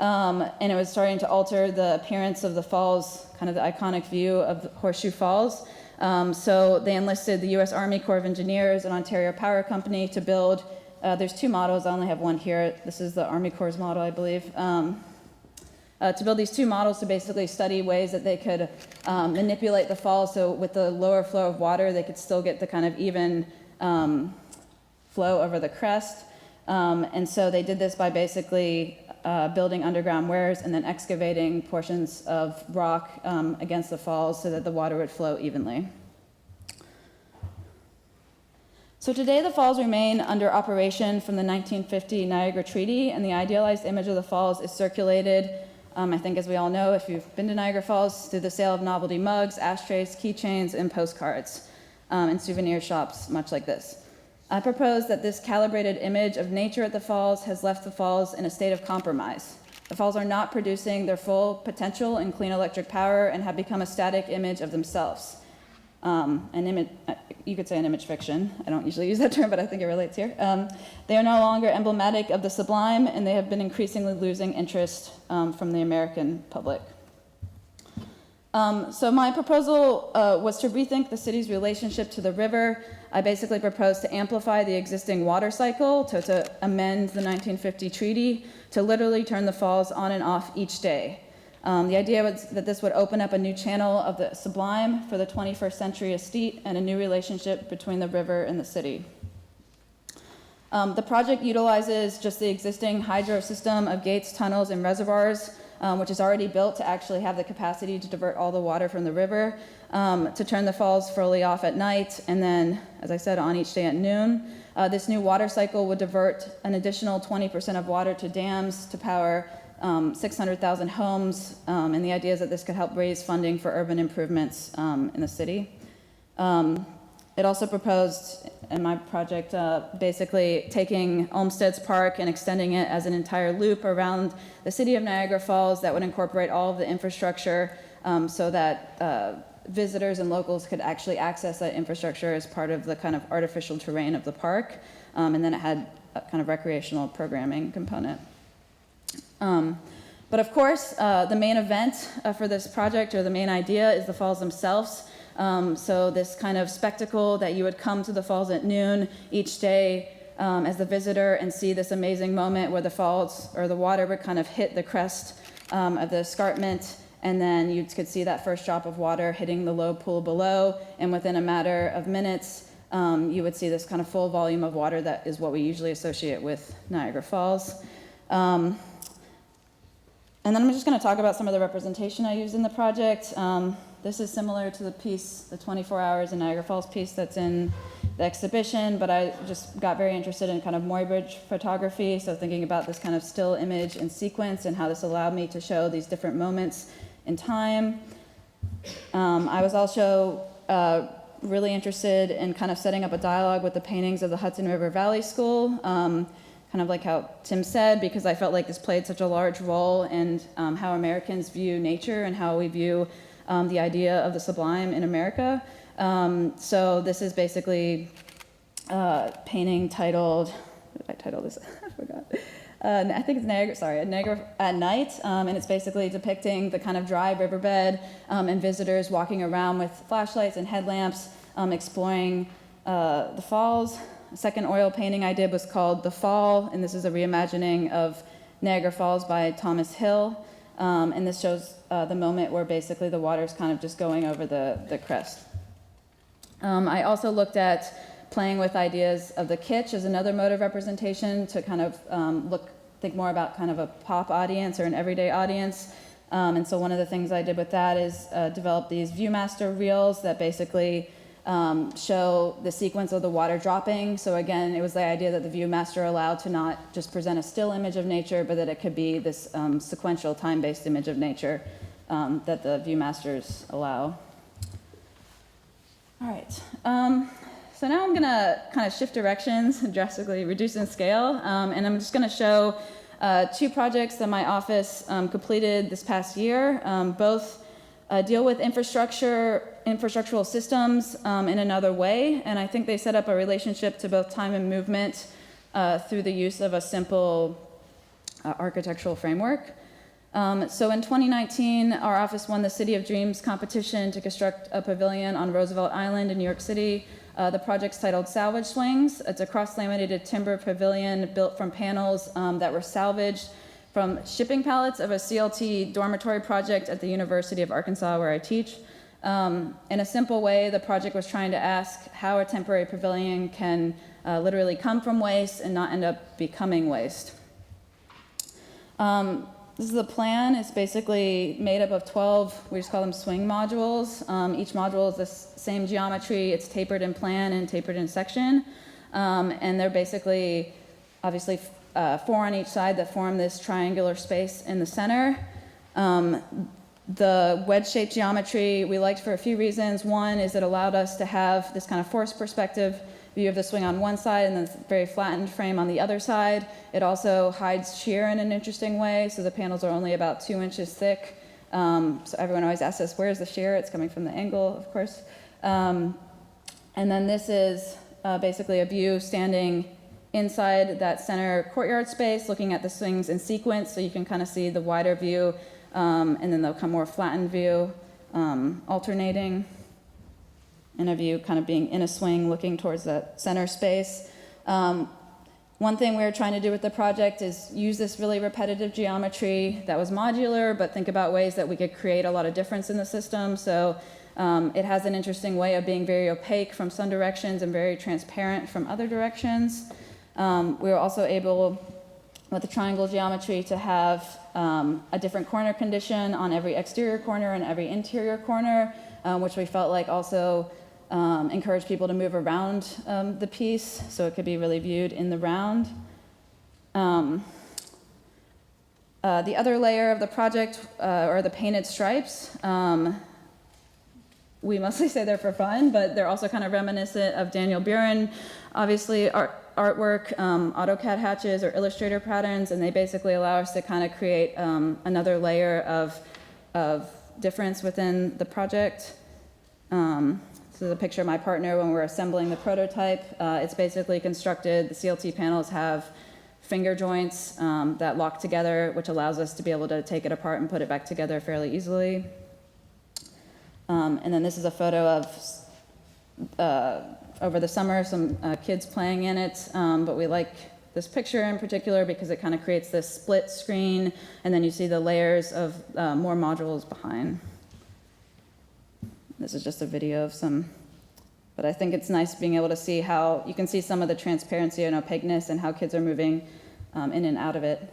and it was starting to alter the appearance of the falls, kind of the iconic view of Horseshoe Falls. So they enlisted the US Army Corps of Engineers and Ontario Power Company to build, there's two models, I only have one here. This is the Army Corps' model, I believe. To build these two models to basically study ways that they could manipulate the falls, so with the lower flow of water, they could still get the kind of even flow over the crest. And so they did this by basically building underground weirs and then excavating portions of rock against the falls so that the water would flow evenly. So today the falls remain under operation from the 1950 Niagara Treaty, and the idealized image of the falls is circulated, I think as we all know, if you've been to Niagara Falls, through the sale of novelty mugs, ashtrays, keychains, and postcards in souvenir shops, much like this. I propose that this calibrated image of nature at the falls has left the falls in a state of compromise. The falls are not producing their full potential in clean electric power and have become a static image of themselves. An image, you could say an image fiction. I don't usually use that term, but I think it relates here. They are no longer emblematic of the sublime, and they have been increasingly losing interest from the American public. So my proposal was to rethink the city's relationship to the river. I basically proposed to amplify the existing water cycle, to amend the 1950 treaty, to literally turn the falls on and off each day. The idea was that this would open up a new channel of the sublime for the 21st century aesthete and a new relationship between the river and the city. The project utilizes just the existing hydro system of gates, tunnels, and reservoirs, which is already built to actually have the capacity to divert all the water from the river, to turn the falls fully off at night, and then, as I said, on each day at noon. This new water cycle would divert an additional 20% of water to dams to power 600,000 homes, and the idea is that this could help raise funding for urban improvements in the city. It also proposed, in my project, basically taking Olmsted's Park and extending it as an entire loop around the city of Niagara Falls that would incorporate all of the infrastructure so that visitors and locals could actually access that infrastructure as part of the kind of artificial terrain of the park. And then it had a kind of recreational programming component. But of course, the main event for this project, or the main idea, is the falls themselves. So this kind of spectacle that you would come to the falls at noon each day as the visitor and see this amazing moment where the falls or the water would kind of hit the crest of the escarpment, and then you could see that first drop of water hitting the low pool below, and within a matter of minutes, you would see this kind of full volume of water that is what we usually associate with Niagara Falls. And then I'm just going to talk about some of the representation I used in the project. This is similar to the piece, the 24 Hours in Niagara Falls piece that's in the exhibition, but I just got very interested in kind of Muybridge photography, so thinking about this kind of still image and sequence and how this allowed me to show these different moments in time. I was also really interested in kind of setting up a dialogue with the paintings of the Hudson River Valley School, kind of like how Tim said, because I felt like this played such a large role in how Americans view nature and how we view the idea of the sublime in America. So this is basically a painting titled, what did I title this? I forgot. I think it's Niagara at Night, and it's basically depicting the kind of dry riverbed and visitors walking around with flashlights and headlamps, exploring the falls. The second oil painting I did was called The Fall, and this is a reimagining of Niagara Falls by Thomas Hill, and this shows the moment where basically the water's kind of just going over the crest. I also looked at playing with ideas of the kitsch as another mode of representation to kind of think more about kind of a pop audience or an everyday audience. And so one of the things I did with that is develop these Viewmaster reels that basically show the sequence of the water dropping. So again, it was the idea that the Viewmaster allowed to not just present a still image of nature, but that it could be this sequential time-based image of nature that the Viewmasters allow. All right. So now I'm going to kind of shift directions and drastically reduce in scale, and I'm just going to show two projects that my office completed this past year. Both deal with infrastructural systems in another way, and I think they set up a relationship to both time and movement through the use of a simple architectural framework. So in 2019, our office won the City of Dreams competition to construct a pavilion on Roosevelt Island in New York City. The project's titled Salvage Swings. It's a cross-laminated timber pavilion built from panels that were salvaged from shipping pallets of a CLT dormitory project at the University of Arkansas, where I teach. In a simple way, the project was trying to ask how a temporary pavilion can literally come from waste and not end up becoming waste. This is the plan. It's basically made up of 12, we just call them swing modules. Each module is the same geometry. It's tapered in plan and tapered in section. And they're basically, obviously, 4 on each side that form this triangular space in the center. The wedge-shaped geometry we liked for a few reasons. One is it allowed us to have this kind of forced perspective view of the swing on one side and then this very flattened frame on the other side. It also hides shear in an interesting way, so the panels are only about 2 inches thick. So everyone always asks us, where's the shear? It's coming from the angle, of course. And then this is basically a view standing inside that center courtyard space, looking at the swings in sequence, so you can kind of see the wider view, and then the more flattened view alternating. And a view kind of being in a swing looking towards that center space. One thing we were trying to do with the project is use this really repetitive geometry that was modular, but think about ways that we could create a lot of difference in the system. So it has an interesting way of being very opaque from some directions and very transparent from other directions. We were also able, with the triangle geometry, to have a different corner condition on every exterior corner and every interior corner, which we felt like also encourage people to move around the piece, so it could be really viewed in the round. The other layer of the project are the painted stripes. We mostly say they're for fun, but they're also kind of reminiscent of Daniel Buren, obviously artwork, AutoCAD hatches or Illustrator patterns, and they basically allow us to kind of create another layer of difference within the project. This is a picture of my partner when we're assembling the prototype. It's basically constructed, the CLT panels have finger joints that lock together, which allows us to be able to take it apart and put it back together fairly easily. And then this is a photo of, over the summer, some kids playing in it, but we like this picture in particular because it kind of creates this split screen, and then you see the layers of more modules behind. This is just a video of some, but I think it's nice being able to see how you can see some of the transparency and opaqueness and how kids are moving in and out of it.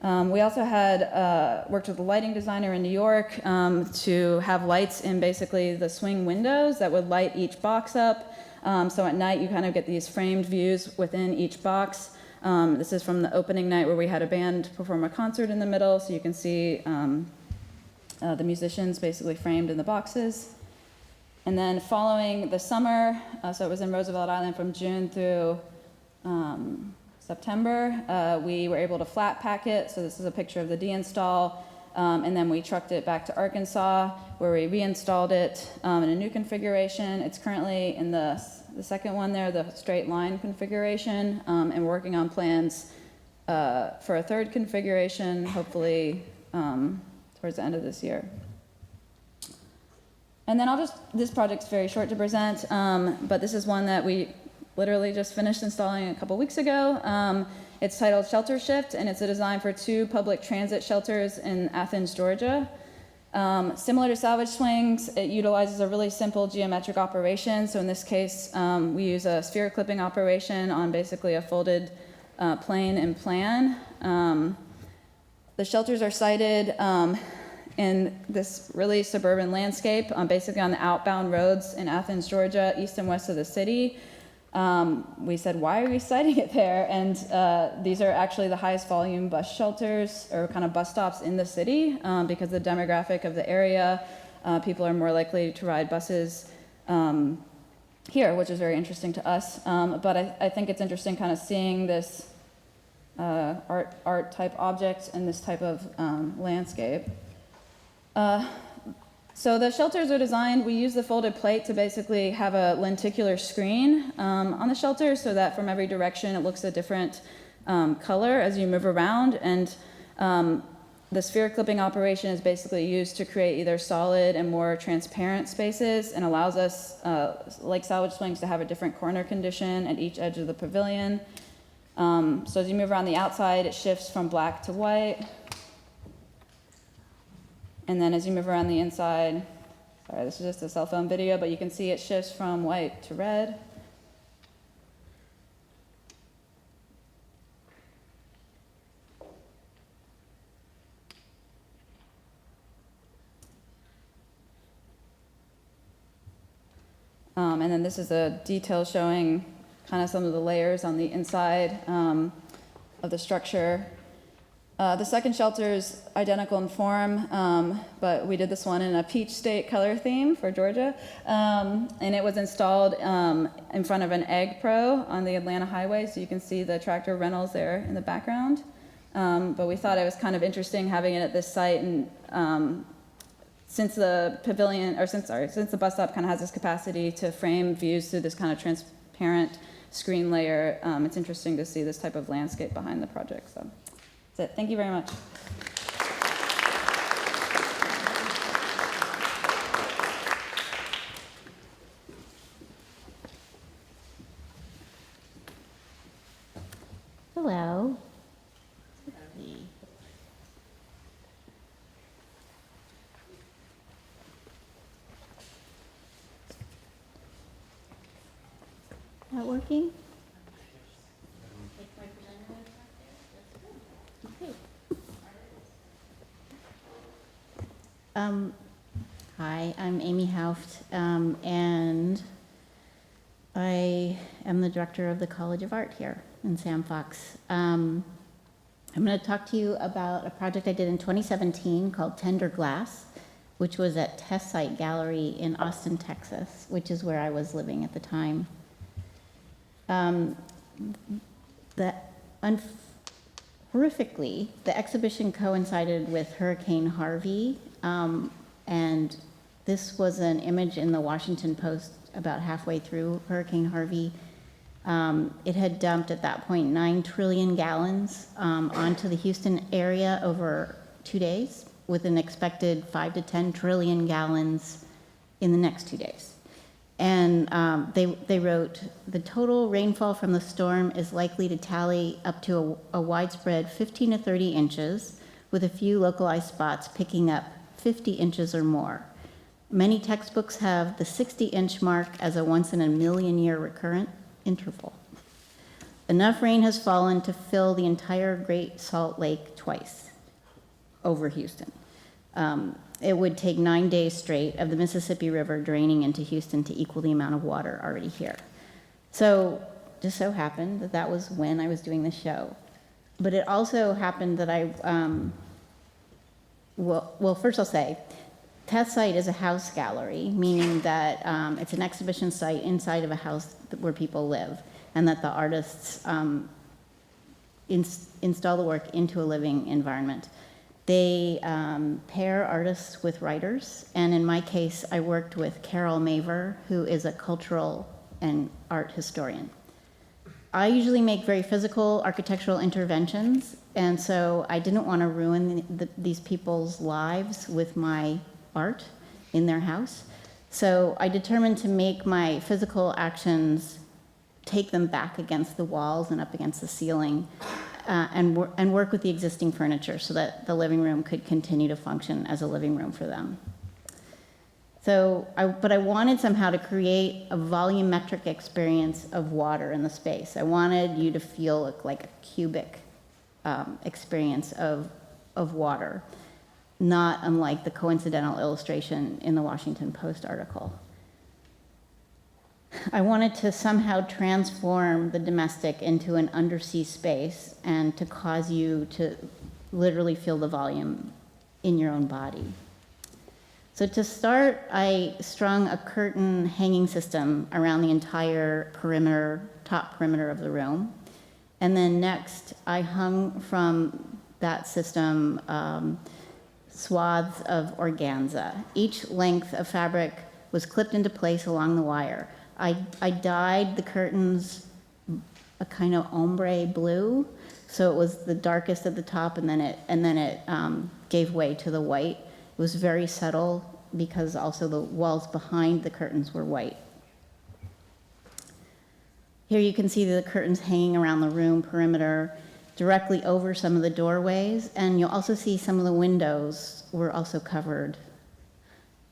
We also had worked with a lighting designer in New York to have lights in basically the swing windows that would light each box up. So at night you kind of get these framed views within each box. This is from the opening night where we had a band perform a concert in the middle, so you can see the musicians basically framed in the boxes. And then following the summer, so it was in Roosevelt Island from June through September, we were able to flat pack it. So this is a picture of the deinstall. And then we trucked it back to Arkansas, where we reinstalled it in a new configuration. It's currently in the second one there, the straight line configuration, and working on plans for a third configuration, hopefully towards the end of this year. And then this project's very short to present, but this is one that we literally just finished installing a couple weeks ago. It's titled Shelter Shift, and it's a design for 2 public transit shelters in Athens, Georgia. Similar to salvage swings, it utilizes a really simple geometric operation. So in this case, we use a sphere clipping operation on basically a folded plane and plan. The shelters are sited in this really suburban landscape, basically on the outbound roads in Athens, Georgia, east and west of the city. We said, why are we siting it there? And these are actually the highest volume bus shelters or kind of bus stops in the city because the demographic of the area, people are more likely to ride buses here, which is very interesting to us. But I think it's interesting kind of seeing this art type object in this type of landscape. So the shelters are designed, we use the folded plate to basically have a lenticular screen on the shelter so that from every direction it looks a different color as you move around. And the sphere clipping operation is basically used to create either solid and more transparent spaces and allows us, like salvage swings, to have a different corner condition at each edge of the pavilion. So as you move around the outside, it shifts from black to white. And then as you move around the inside, sorry, this is just a cell phone video, but you can see it shifts from white to red. And then this is a detail showing kind of some of the layers on the inside of the structure. The second shelter is identical in form, but we did this one in a peach state color theme for Georgia. And it was installed in front of an Egg Pro on the Atlanta highway, so you can see the tractor rentals there in the background. But we thought it was kind of interesting having it at this site, and since the pavilion, or since the bus stop kind of has this capacity to frame views through this kind of transparent screen layer, it's interesting to see this type of landscape behind the project. So. That's it. Thank you very much. Hello. Not working? Hi, I'm Amy Hauft, and I am the director of the College of Art here in Sam Fox. I'm going to talk to you about a project I did in 2017 called Tender Glass, which was at Test Site Gallery in Austin, Texas, which is where I was living at the time. Horrifically, the exhibition coincided with Hurricane Harvey, and this was an image in the Washington Post about halfway through Hurricane Harvey. It had dumped at that point 9 trillion gallons onto the Houston area over 2 days, with an expected 5 to 10 trillion gallons in the next 2 days. And they wrote, the total rainfall from the storm is likely to tally up to a widespread 15 to 30 inches, with a few localized spots picking up 50 inches or more. Many textbooks have the 60-inch mark as a once-in-a-million-year recurrent interval. Enough rain has fallen to fill the entire Great Salt Lake twice over Houston. It would take 9 days straight of the Mississippi River draining into Houston to equal the amount of water already here. So just so happened that that was when I was doing the show. But it also happened that well, first I'll say, test site is a house gallery, meaning that it's an exhibition site inside of a house where people live, and that the artists install the work into a living environment. They pair artists with writers, and in my case, I worked with Karel, who is a cultural and art historian. I usually make very physical architectural interventions, and so I didn't want to ruin these people's lives with my art in their house. So I determined to make my physical actions take them back against the walls and up against the ceiling, and work with the existing furniture so that the living room could continue to function as a living room for them. So, but I wanted somehow to create a volumetric experience of water in the space. I wanted you to feel like a cubic experience of water, not unlike the coincidental illustration in the Washington Post article. I wanted to somehow transform the domestic into an undersea space and to cause you to literally feel the volume in your own body. So to start, I strung a curtain hanging system around the entire top perimeter of the room. And then next, I hung from that system swaths of organza. Each length of fabric was clipped into place along the wire. I dyed the curtains a kind of ombre blue, so it was the darkest at the top, and then it gave way to the white. It was very subtle because also the walls behind the curtains were white. Here you can see the curtains hanging around the room perimeter, directly over some of the doorways, and you'll also see some of the windows were also covered.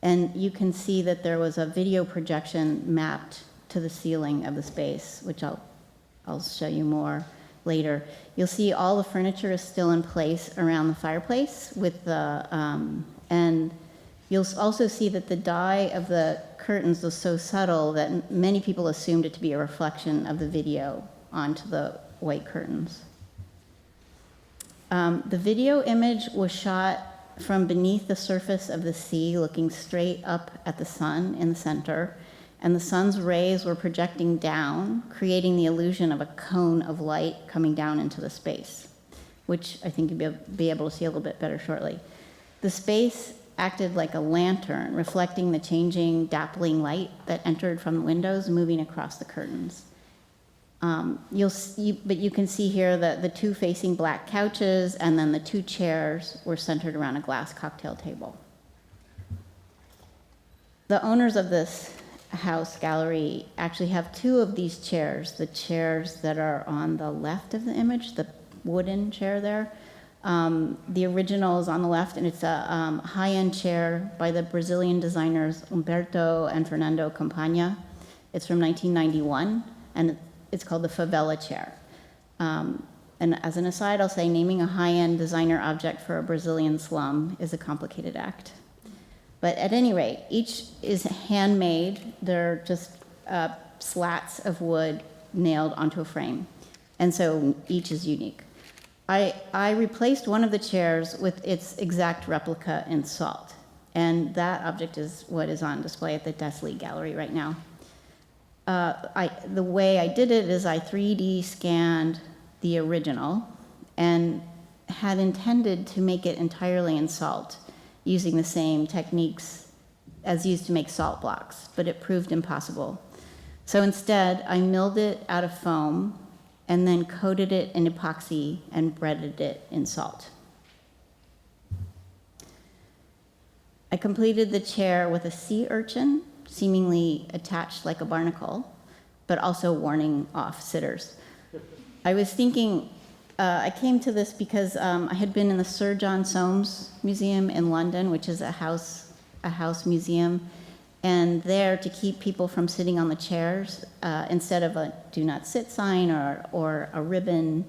And you can see that there was a video projection mapped to the ceiling of the space, which I'll show you more later. You'll see all the furniture is still in place around the fireplace with the, and you'll also see that the dye of the curtains was so subtle that many people assumed it to be a reflection of the video onto the white curtains. The video image was shot from beneath the surface of the sea, looking straight up at the sun in the center, and the sun's rays were projecting down, creating the illusion of a cone of light coming down into the space, which I think you'll be able to see a little bit better shortly. The space acted like a lantern, reflecting the changing, dappling light that entered from the windows, moving across the curtains. But you can see here that the two facing black couches and then the two chairs were centered around a glass cocktail table. The owners of this house gallery actually have two of these chairs, the chairs that are on the left of the image, the wooden chair there. The original is on the left, and it's a high-end chair by the Brazilian designers Humberto and Fernando Campagna. It's from 1991, and it's called the favela chair. And as an aside, I'll say naming a high-end designer object for a Brazilian slum is a complicated act. But at any rate, each is handmade. They're just slats of wood nailed onto a frame. And so each is unique. I replaced one of the chairs with its exact replica in salt. And that object is what is on display at the Desley Gallery right now. The way I did it is I 3D scanned the original and had intended to make it entirely in salt using the same techniques as used to make salt blocks, but it proved impossible. So instead, I milled it out of foam and then coated it in epoxy and breaded it in salt. I completed the chair with a sea urchin seemingly attached like a barnacle, but also warning off sitters. I was thinking, I came to this because I had been in the Sir John Soames Museum in London, which is a house museum, and there, to keep people from sitting on the chairs, instead of a do not sit sign or a ribbon,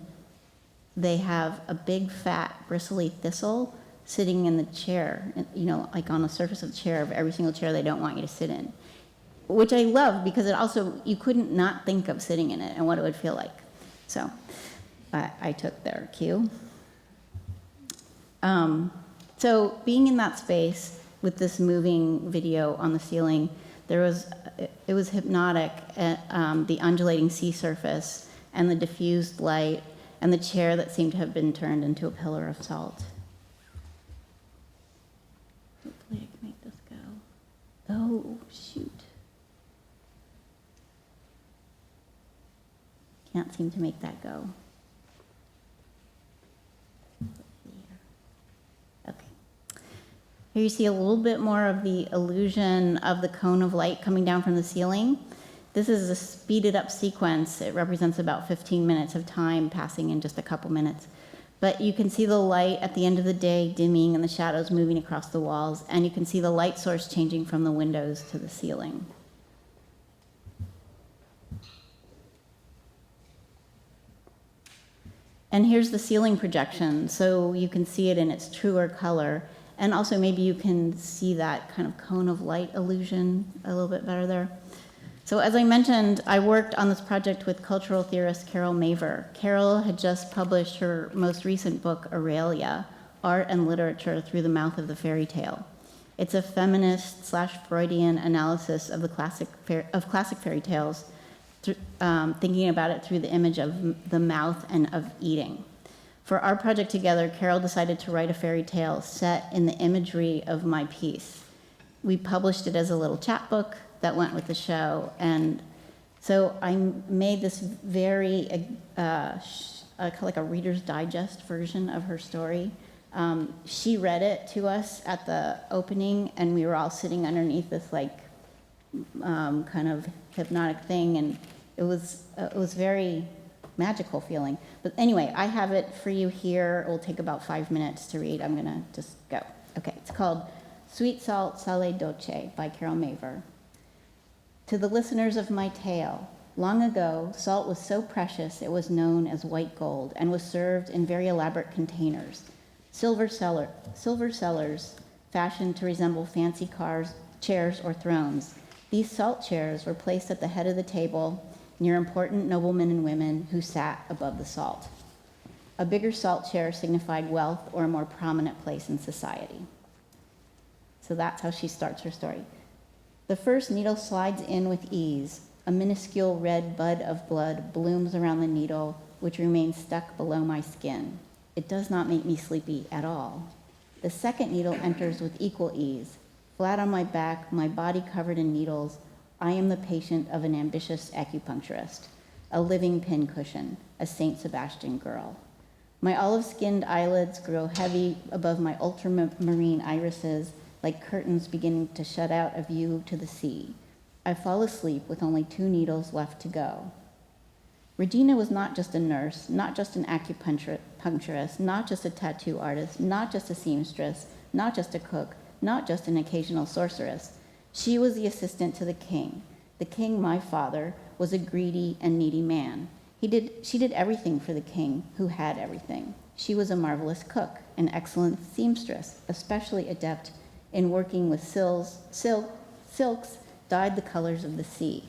they have a big fat bristly thistle sitting in the chair, you know, like on the surface of the chair, of every single chair they don't want you to sit in, which I love because it also, you couldn't not think of sitting in it and what it would feel like. So I took their cue. So being in that space with this moving video on the ceiling, it was hypnotic, the undulating sea surface and the diffused light and the chair that seemed to have been turned into a pillar of salt. Hopefully I can make this go. Oh, shoot. Can't seem to make that go. Okay. Here you see a little bit more of the illusion of the cone of light coming down from the ceiling. This is a speeded up sequence. It represents about 15 minutes of time passing in just a couple minutes. But you can see the light at the end of the day dimming and the shadows moving across the walls, and you can see the light source changing from the windows to the ceiling. And here's the ceiling projection, so you can see it in its truer color, and also maybe you can see that kind of cone of light illusion a little bit better there. So as I mentioned, I worked on this project with cultural theorist Karel Maver. Karel had just published her most recent book, Aurelia, Art and Literature Through the Mouth of the Fairy Tale. It's a feminist/Freudian analysis of classic fairy tales, thinking about it through the image of the mouth and of eating. For our project together, Karel decided to write a fairy tale set in the imagery of my piece. We published it as a little chapbook that went with the show, and so I made this very, like a Reader's Digest version of her story. She read it to us at the opening, and we were all sitting underneath this kind of hypnotic thing, and it was very magical feeling. But anyway, I have it for you here. It will take about 5 minutes to read. I'm gonna just go. Okay, it's called Sweet Salt Sale Dolce by Karel Maver. To the listeners of my tale, long ago, salt was so precious it was known as white gold and was served in very elaborate containers. Silver cellars fashioned to resemble fancy chairs or thrones. These salt chairs were placed at the head of the table near important noblemen and women who sat above the salt. A bigger salt chair signified wealth or a more prominent place in society. So that's how she starts her story. The first needle slides in with ease. A minuscule red bud of blood blooms around the needle, which remains stuck below my skin. It does not make me sleepy at all. The second needle enters with equal ease. Flat on my back, my body covered in needles, I am the patient of an ambitious acupuncturist, a living pincushion, a Saint Sebastian girl. My olive-skinned eyelids grow heavy above my ultramarine irises, like curtains beginning to shut out a view to the sea. I fall asleep with only 2 needles left to go. Regina was not just a nurse, not just an acupuncturist, not just a tattoo artist, not just a seamstress, not just a cook, not just an occasional sorceress. She was the assistant to the king. The king, my father, was a greedy and needy man. She did everything for the king, who had everything. She was a marvelous cook, an excellent seamstress, especially adept in working with silks dyed the colors of the sea.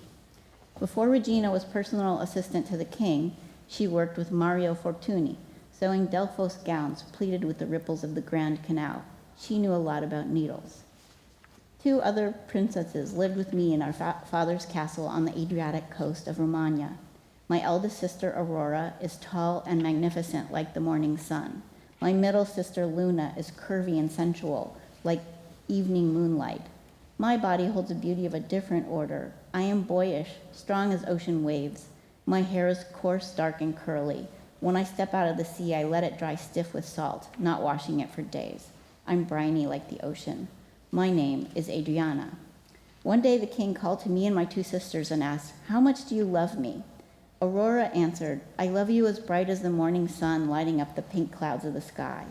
Before Regina was personal assistant to the king, she worked with Mario Fortuny, sewing Delphos gowns pleated with the ripples of the Grand Canal. She knew a lot about needles. 2 other princesses lived with me in our father's castle on the Adriatic coast of Romagna. My eldest sister, Aurora, is tall and magnificent like the morning sun. My middle sister, Luna, is curvy and sensual, like evening moonlight. My body holds a beauty of a different order. I am boyish, strong as ocean waves. My hair is coarse, dark, and curly. When I step out of the sea, I let it dry stiff with salt, not washing it for days. I'm briny like the ocean. My name is Adriana. One day the king called to me and my two sisters and asked, "How much do you love me?" Aurora answered, "I love you as bright as the morning sun lighting up the pink clouds of the sky."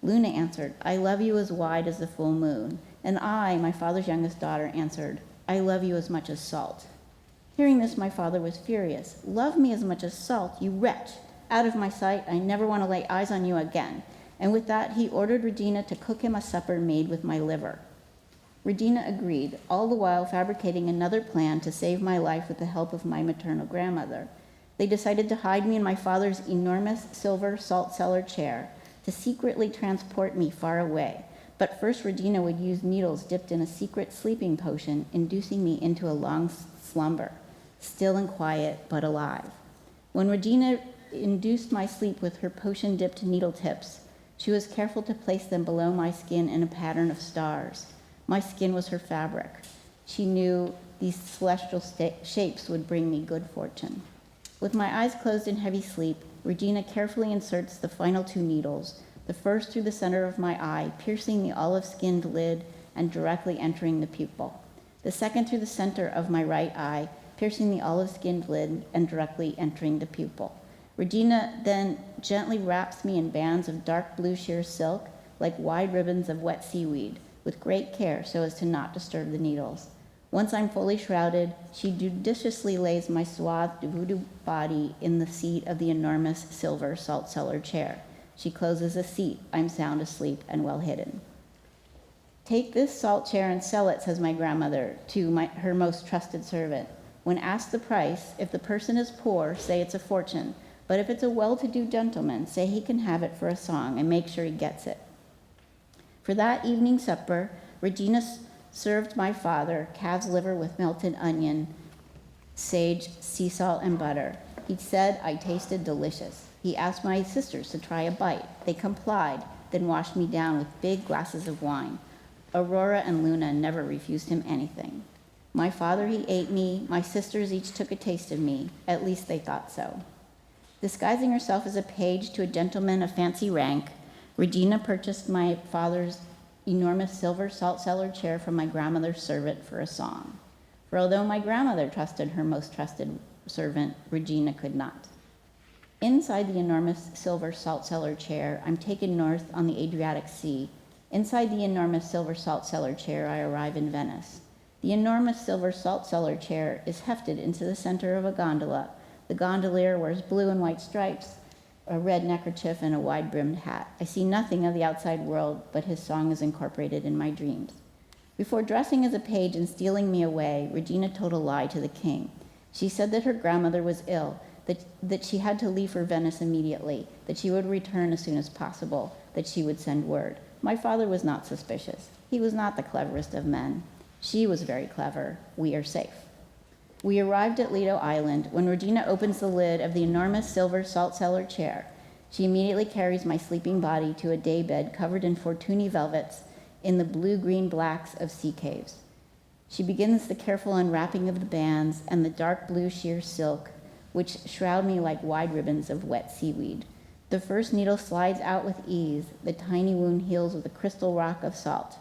Luna answered, "I love you as wide as the full moon." And I, my father's youngest daughter, answered, "I love you as much as salt." Hearing this, my father was furious. "Love me as much as salt, you wretch! Out of my sight, I never want to lay eyes on you again." And with that, he ordered Regina to cook him a supper made with my liver. Regina agreed, all the while fabricating another plan to save my life with the help of my maternal grandmother. They decided to hide me in my father's enormous silver salt cellar chair, to secretly transport me far away. But first, Regina would use needles dipped in a secret sleeping potion, inducing me into a long slumber, still and quiet, but alive. When Regina induced my sleep with her potion-dipped needle tips, she was careful to place them below my skin in a pattern of stars. My skin was her fabric. She knew these celestial shapes would bring me good fortune. With my eyes closed in heavy sleep, Regina carefully inserts the final two needles, the first through the center of my eye, piercing the olive-skinned lid and directly entering the pupil. The second through the center of my right eye, piercing the olive-skinned lid and directly entering the pupil. Regina then gently wraps me in bands of dark blue sheer silk, like wide ribbons of wet seaweed, with great care so as to not disturb the needles. Once I'm fully shrouded, she judiciously lays my swathed voodoo body in the seat of the enormous silver salt cellar chair. She closes the seat. I'm sound asleep and well hidden. "Take this salt chair and sell it," says my grandmother to her most trusted servant. "When asked the price, if the person is poor, say it's a fortune. But if it's a well-to-do gentleman, say he can have it for a song and make sure he gets it." For that evening supper, Regina served my father calf's liver with melted onion, sage, sea salt, and butter. He said I tasted delicious. He asked my sisters to try a bite. They complied, then washed me down with big glasses of wine. Aurora and Luna never refused him anything. My father, he ate me. My sisters each took a taste of me. At least they thought so. Disguising herself as a page to a gentleman of fancy rank, Regina purchased my father's enormous silver salt cellar chair from my grandmother's servant for a song. For although my grandmother trusted her most trusted servant, Regina could not. Inside the enormous silver salt cellar chair, I'm taken north on the Adriatic Sea. Inside the enormous silver salt cellar chair, I arrive in Venice. The enormous silver salt cellar chair is hefted into the center of a gondola. The gondolier wears blue and white stripes, a red neckerchief, and a wide-brimmed hat. I see nothing of the outside world, but his song is incorporated in my dreams. Before dressing as a page and stealing me away, Regina told a lie to the king. She said that her grandmother was ill, that she had to leave for Venice immediately, that she would return as soon as possible, that she would send word. My father was not suspicious. He was not the cleverest of men. She was very clever. We are safe. We arrived at Lido Island. When Regina opens the lid of the enormous silver salt cellar chair, she immediately carries my sleeping body to a daybed covered in Fortuny velvets in the blue-green blacks of sea caves. She begins the careful unwrapping of the bands and the dark blue sheer silk, which shroud me like wide ribbons of wet seaweed. The first needle slides out with ease. The tiny wound heals with a crystal rock of salt.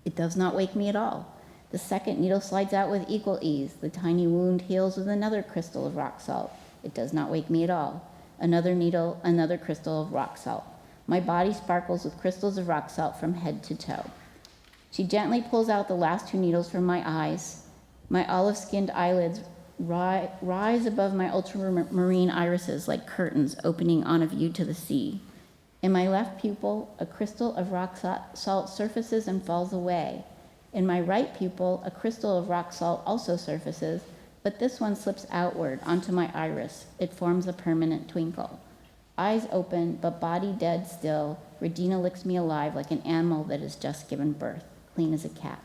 It does not wake me at all. The second needle slides out with equal ease. The tiny wound heals with another crystal of rock salt. It does not wake me at all. Another needle, another crystal of rock salt. My body sparkles with crystals of rock salt from head to toe. She gently pulls out the last two needles from my eyes. My olive-skinned eyelids rise above my ultramarine irises like curtains opening on a view to the sea. In my left pupil, a crystal of rock salt surfaces and falls away. In my right pupil, a crystal of rock salt also surfaces, but this one slips outward onto my iris. It forms a permanent twinkle. Eyes open, but body dead still, Regina licks me alive like an animal that has just given birth, clean as a cat.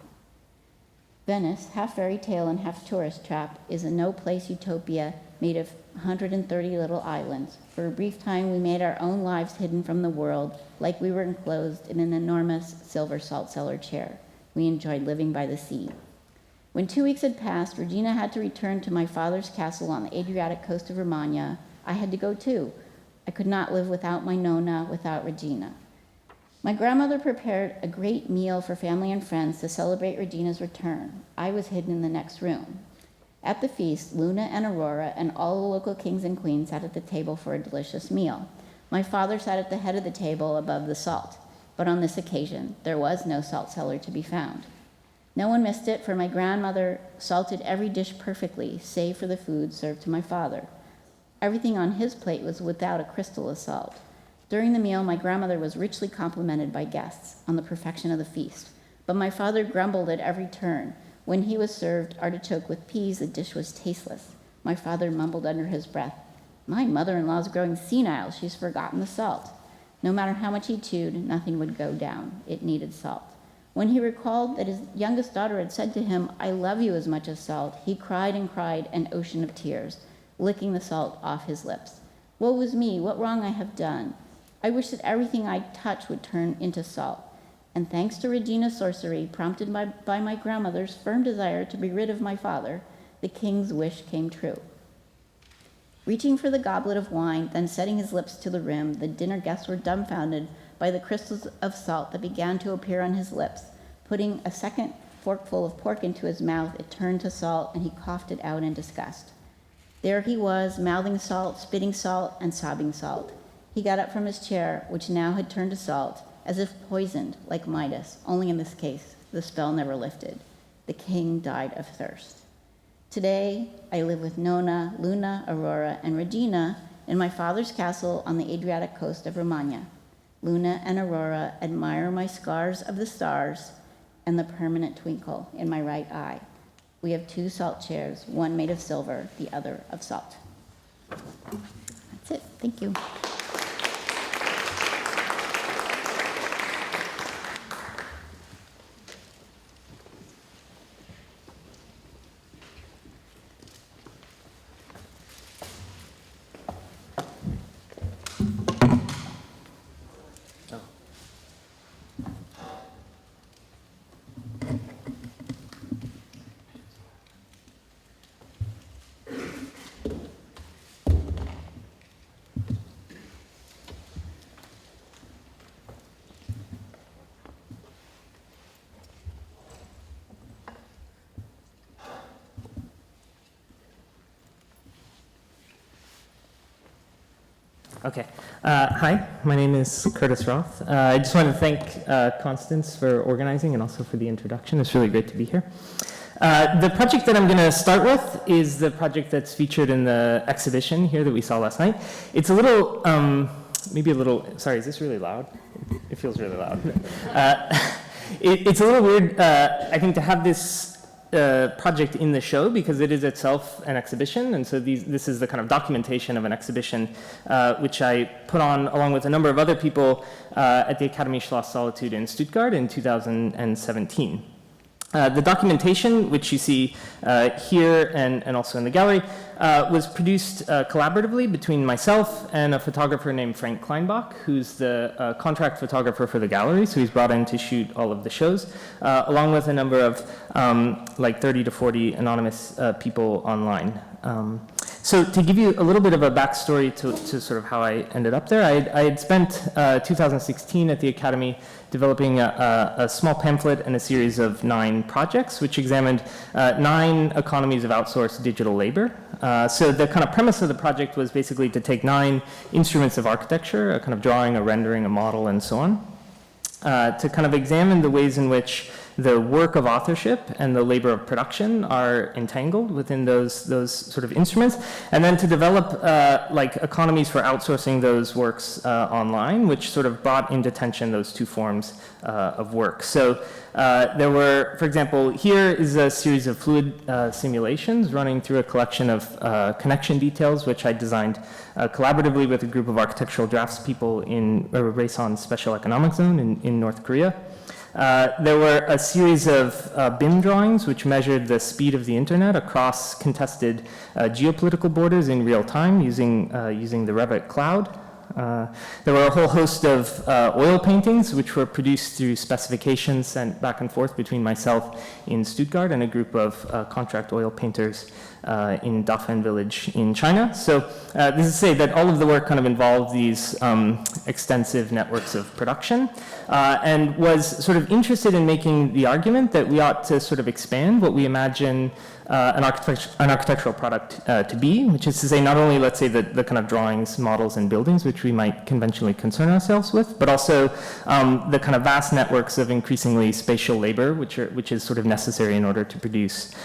Venice, half fairy tale and half tourist trap, is a no-place utopia made of 130 little islands. For a brief time, we made our own lives hidden from the world, like we were enclosed in an enormous silver salt cellar chair. We enjoyed living by the sea. When 2 weeks had passed, Regina had to return to my father's castle on the Adriatic coast of Romagna. I had to go too. I could not live without my Nonna, without Regina. My grandmother prepared a great meal for family and friends to celebrate Regina's return. I was hidden in the next room. At the feast, Luna and Aurora and all the local kings and queens sat at the table for a delicious meal. My father sat at the head of the table above the salt, but on this occasion, there was no salt cellar to be found. No one missed it, for my grandmother salted every dish perfectly, save for the food served to my father. Everything on his plate was without a crystal of salt. During the meal, my grandmother was richly complimented by guests on the perfection of the feast, but my father grumbled at every turn. When he was served artichoke with peas, the dish was tasteless. My father mumbled under his breath, "My mother-in-law's growing senile. She's forgotten the salt." No matter how much he chewed, nothing would go down. It needed salt. When he recalled that his youngest daughter had said to him, "I love you as much as salt," he cried and cried, an ocean of tears, licking the salt off his lips. "Woe is me, what wrong I have done. I wish that everything I touch would turn into salt." And thanks to Regina's sorcery, prompted by my grandmother's firm desire to be rid of my father, the king's wish came true. Reaching for the goblet of wine, then setting his lips to the rim, the dinner guests were dumbfounded by the crystals of salt that began to appear on his lips. Putting a second forkful of pork into his mouth, it turned to salt, and he coughed it out in disgust. There he was, mouthing salt, spitting salt, and sobbing salt. He got up from his chair, which now had turned to salt, as if poisoned, like Midas, only in this case, the spell never lifted. The king died of thirst. Today, I live with Nona, Luna, Aurora, and Regina in my father's castle on the Adriatic coast of Romagna. Luna and Aurora admire my scars of the stars and the permanent twinkle in my right eye. We have 2 salt chairs, one made of silver, the other of salt. That's it. Thank you. Okay. Hi, my name is Curtis Roth. I just want to thank Constance for organizing and also for the introduction. It's really great to be here. The project that I'm going to start with is the project that's featured in the exhibition here that we saw last night. It's a little, maybe a little, sorry, is this really loud? It feels really loud. It's a little weird, I think, to have this project in the show because it is itself an exhibition, and so this is the kind of documentation of an exhibition which I put on along with a number of other people at the Academy Schloss Solitude in Stuttgart in 2017. The documentation, which you see here and also in the gallery, was produced collaboratively between myself and a photographer named Frank Kleinbach, who's the contract photographer for the gallery, so he's brought in to shoot all of the shows, along with a number of like 30 to 40 anonymous people online. So to give you a little bit of a backstory to sort of how I ended up there, I had spent 2016 at the Academy developing a small pamphlet and a series of 9 projects, which examined 9 economies of outsourced digital labor. So the kind of premise of the project was basically to take 9 instruments of architecture, a kind of drawing, a rendering, a model, and so on, to kind of examine the ways in which the work of authorship and the labor of production are entangled within those sort of instruments, and then to develop like economies for outsourcing those works online, which sort of brought into tension those 2 forms of work. So there were, for example, here is a series of fluid simulations running through a collection of connection details, which I designed collaboratively with a group of architectural draftspeople in Rason Special Economic Zone in North Korea. There were a series of BIM drawings which measured the speed of the internet across contested geopolitical borders in real time using the Revit cloud. There were a whole host of oil paintings which were produced through specifications sent back and forth between myself in Stuttgart and a group of contract oil painters in Dafan village in China. So this is to say that all of the work kind of involved these extensive networks of production and was sort of interested in making the argument that we ought to sort of expand what we imagine an architectural product to be, which is to say not only, let's say, the kind of drawings, models, and buildings which we might conventionally concern ourselves with, but also the kind of vast networks of increasingly spatial labor, which is sort of necessary in order to produce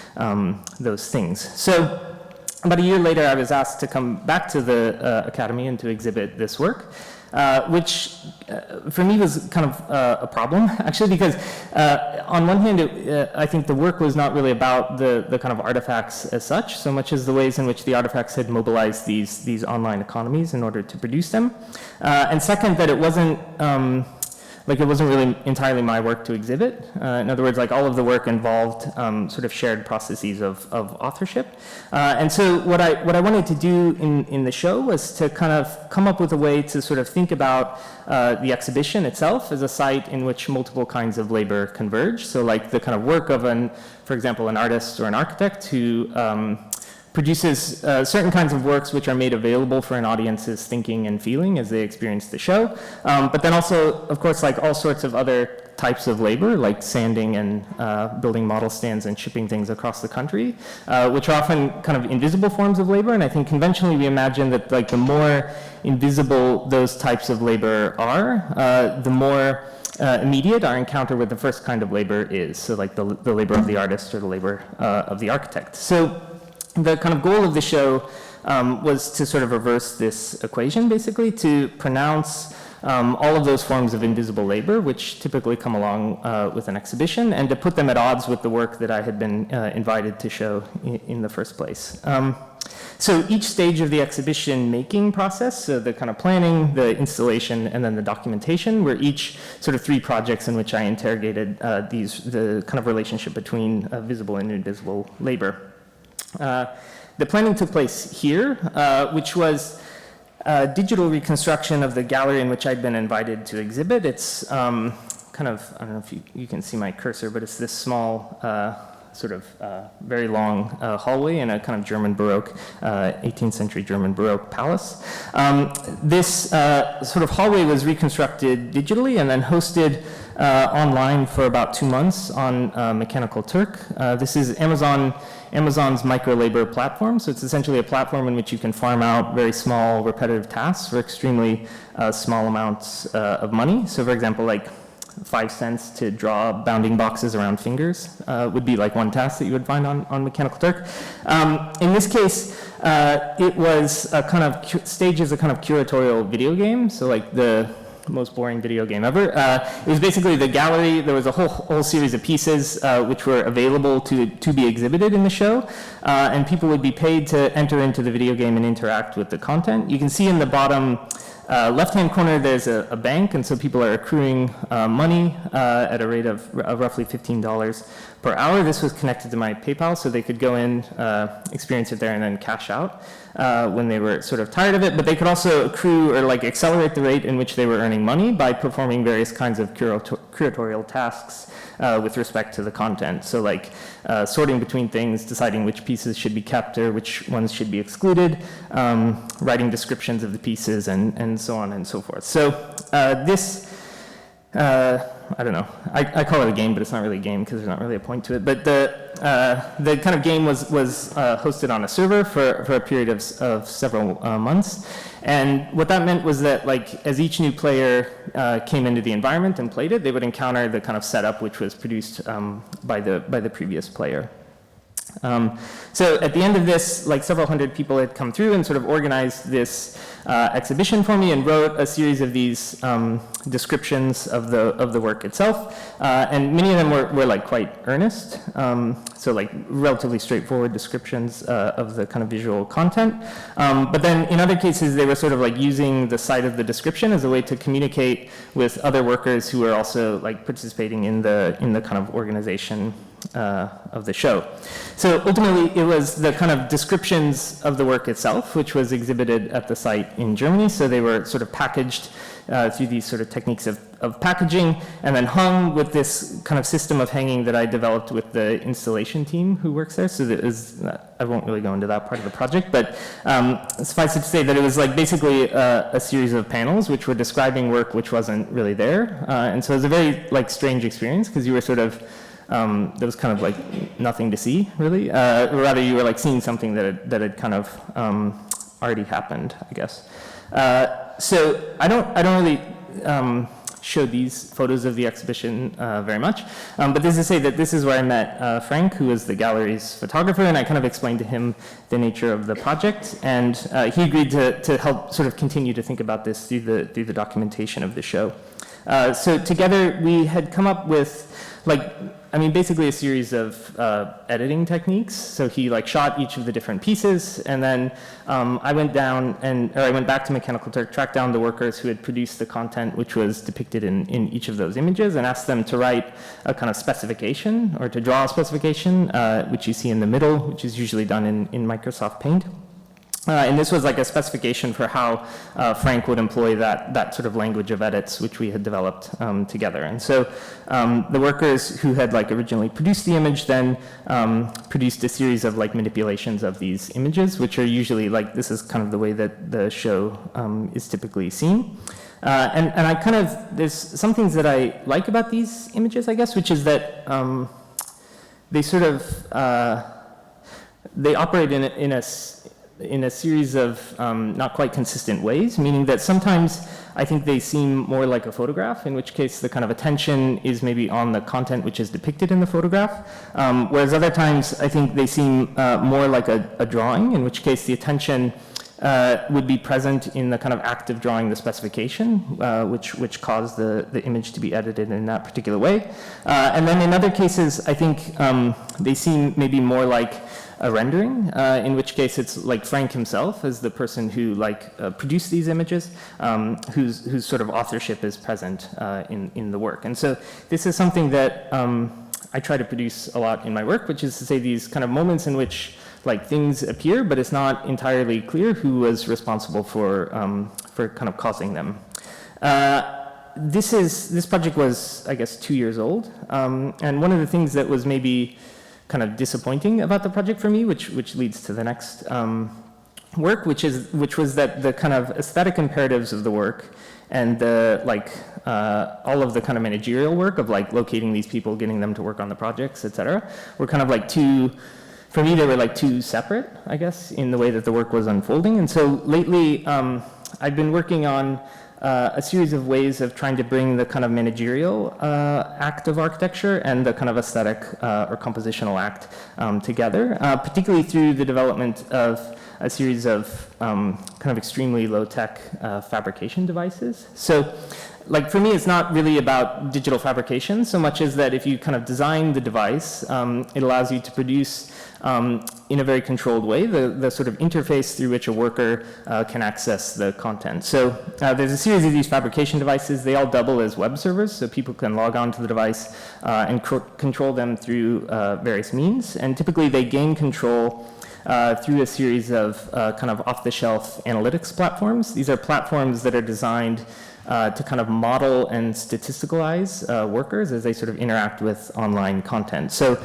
those things. So about a year later, I was asked to come back to the Academy and to exhibit this work. Which for me was kind of a problem, actually, because on one hand, I think the work was not really about the kind of artifacts as such, so much as the ways in which the artifacts had mobilized these online economies in order to produce them. And second, that it wasn't really entirely my work to exhibit. In other words, like all of the work involved sort of shared processes of authorship. And so what I wanted to do in the show was to kind of come up with a way to sort of think about the exhibition itself as a site in which multiple kinds of labor converge. So like the kind of work of for example, an artist or an architect who produces certain kinds of works which are made available for an audience's thinking and feeling as they experience the show. But then also, of course, like all sorts of other types of labor, like sanding and building model stands and shipping things across the country, which are often kind of invisible forms of labor. And I think conventionally we imagine that like the more invisible those types of labor are, the more immediate our encounter with the first kind of labor is. So like the labor of the artist or the labor of the architect. So the kind of goal of the show was to sort of reverse this equation, basically, to pronounce all of those forms of invisible labor, which typically come along with an exhibition, and to put them at odds with the work that I had been invited to show in the first place. So each stage of the exhibition making process, so the kind of planning, the installation, and then the documentation, were each sort of 3 projects in which I interrogated the kind of relationship between visible and invisible labor. The planning took place here, which was a digital reconstruction of the gallery in which I'd been invited to exhibit. It's kind of, I don't know if you can see my cursor, but it's this small, sort of very long hallway in a kind of German Baroque, 18th century German Baroque palace. This sort of hallway was reconstructed digitally and then hosted online for about 2 months on Mechanical Turk. This is Amazon's micro-labor platform. So it's essentially a platform in which you can farm out very small repetitive tasks for extremely small amounts of money. So for example, like 5 cents to draw bounding boxes around fingers would be like one task that you would find on Mechanical Turk. In this case, it was a kind of staged as a kind of curatorial video game. So like the most boring video game ever. It was basically the gallery. There was a whole series of pieces which were available to be exhibited in the show, and people would be paid to enter into the video game and interact with the content. You can see in the bottom left-hand corner there's a bank, and so people are accruing money at a rate of roughly $15 per hour. This was connected to my PayPal, so they could go in, experience it there, and then cash out when they were sort of tired of it. But they could also accrue or like accelerate the rate in which they were earning money by performing various kinds of curatorial tasks with respect to the content. So like sorting between things, deciding which pieces should be kept or which ones should be excluded, writing descriptions of the pieces, and so on and so forth. So this, I don't know, I call it a game, but it's not really a game because there's not really a point to it. But the kind of game was hosted on a server for a period of several months. And what that meant was that, like, as each new player came into the environment and played it, they would encounter the kind of setup which was produced by the previous player. So at the end of this, like several hundred people had come through and sort of organized this exhibition for me and wrote a series of these descriptions of the work itself, and many of them were like quite earnest, so like relatively straightforward descriptions of the kind of visual content. But then in other cases, they were sort of like using the site of the description as a way to communicate with other workers who were also like participating in the kind of organization of the show. So ultimately, it was the kind of descriptions of the work itself, which was exhibited at the site in Germany. So they were sort of packaged through these sort of techniques of packaging, and then hung with this kind of system of hanging that I developed with the installation team who works there. So that is, I won't really go into that part of the project, but suffice it to say that it was like basically a series of panels which were describing work which wasn't really there. And so it was a very like strange experience, because you were sort of, there was kind of like nothing to see really. Rather you were like seeing something that had kind of already happened, I guess. So I don't really show these photos of the exhibition very much, but this is to say that this is where I met Frank, who is the gallery's photographer, and I kind of explained to him the nature of the project, and he agreed to help sort of continue to think about this through the documentation of the show. So together we had come up with basically a series of editing techniques. So he like shot each of the different pieces, and then I went back to Mechanical Turk, tracked down the workers who had produced the content which was depicted in each of those images, and asked them to write a kind of specification, or to draw a specification, which you see in the middle, which is usually done in Microsoft Paint. And this was like a specification for how Frank would employ that sort of language of edits, which we had developed together. And so the workers who had like originally produced the image then produced a series of like manipulations of these images, which are usually like, this is kind of the way that the show is typically seen. And I kind of, there's some things that I like about these images, I guess, which is that they sort of, they operate in a series of not quite consistent ways, meaning that sometimes I think they seem more like a photograph, in which case the kind of attention is maybe on the content which is depicted in the photograph, whereas other times I think they seem more like a drawing, in which case the attention would be present in the kind of act of drawing the specification, which caused the image to be edited in that particular way. And then in other cases, I think they seem maybe more like a rendering, in which case it's like Frank himself as the person who produced these images, whose sort of authorship is present in the work. And so this is something that I try to produce a lot in my work, which is to say these kind of moments in which like things appear, but it's not entirely clear who was responsible for kind of causing them. This project was, I guess, 2 years old, and one of the things that was maybe kind of disappointing about the project for me, which leads to the next work, which was that the kind of aesthetic imperatives of the work and the all of the kind of managerial work of like locating these people, getting them to work on the projects, etc., were kind of like for me, they were like too separate, I guess, in the way that the work was unfolding. And so lately, I've been working on a series of ways of trying to bring the kind of managerial act of architecture and the kind of aesthetic or compositional act together, particularly through the development of a series of kind of extremely low-tech fabrication devices. So, like for me, it's not really about digital fabrication so much as that if you kind of design the device, it allows you to produce in a very controlled way the sort of interface through which a worker can access the content. So there's a series of these fabrication devices. They all double as web servers, so people can log on to the device and control them through various means. And typically they gain control through a series of kind of off-the-shelf analytics platforms. These are platforms that are designed to kind of model and statisticalize workers as they sort of interact with online content. So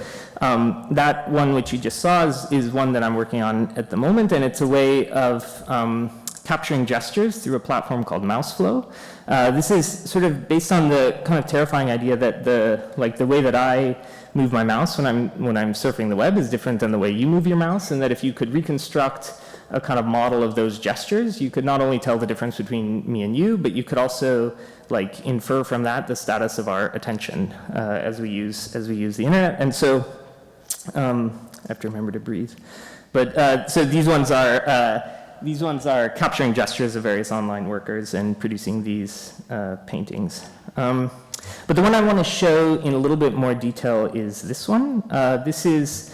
that one which you just saw is one that I'm working on at the moment, and it's a way of capturing gestures through a platform called MouseFlow. This is sort of based on the kind of terrifying idea that the way that I move my mouse when I'm surfing the web is different than the way you move your mouse, and that if you could reconstruct a kind of model of those gestures, you could not only tell the difference between me and you, but you could also like infer from that the status of our attention as we use the internet. And so I have to remember to breathe. But so these ones are capturing gestures of various online workers and producing these paintings. But the one I want to show in a little bit more detail is this one. This is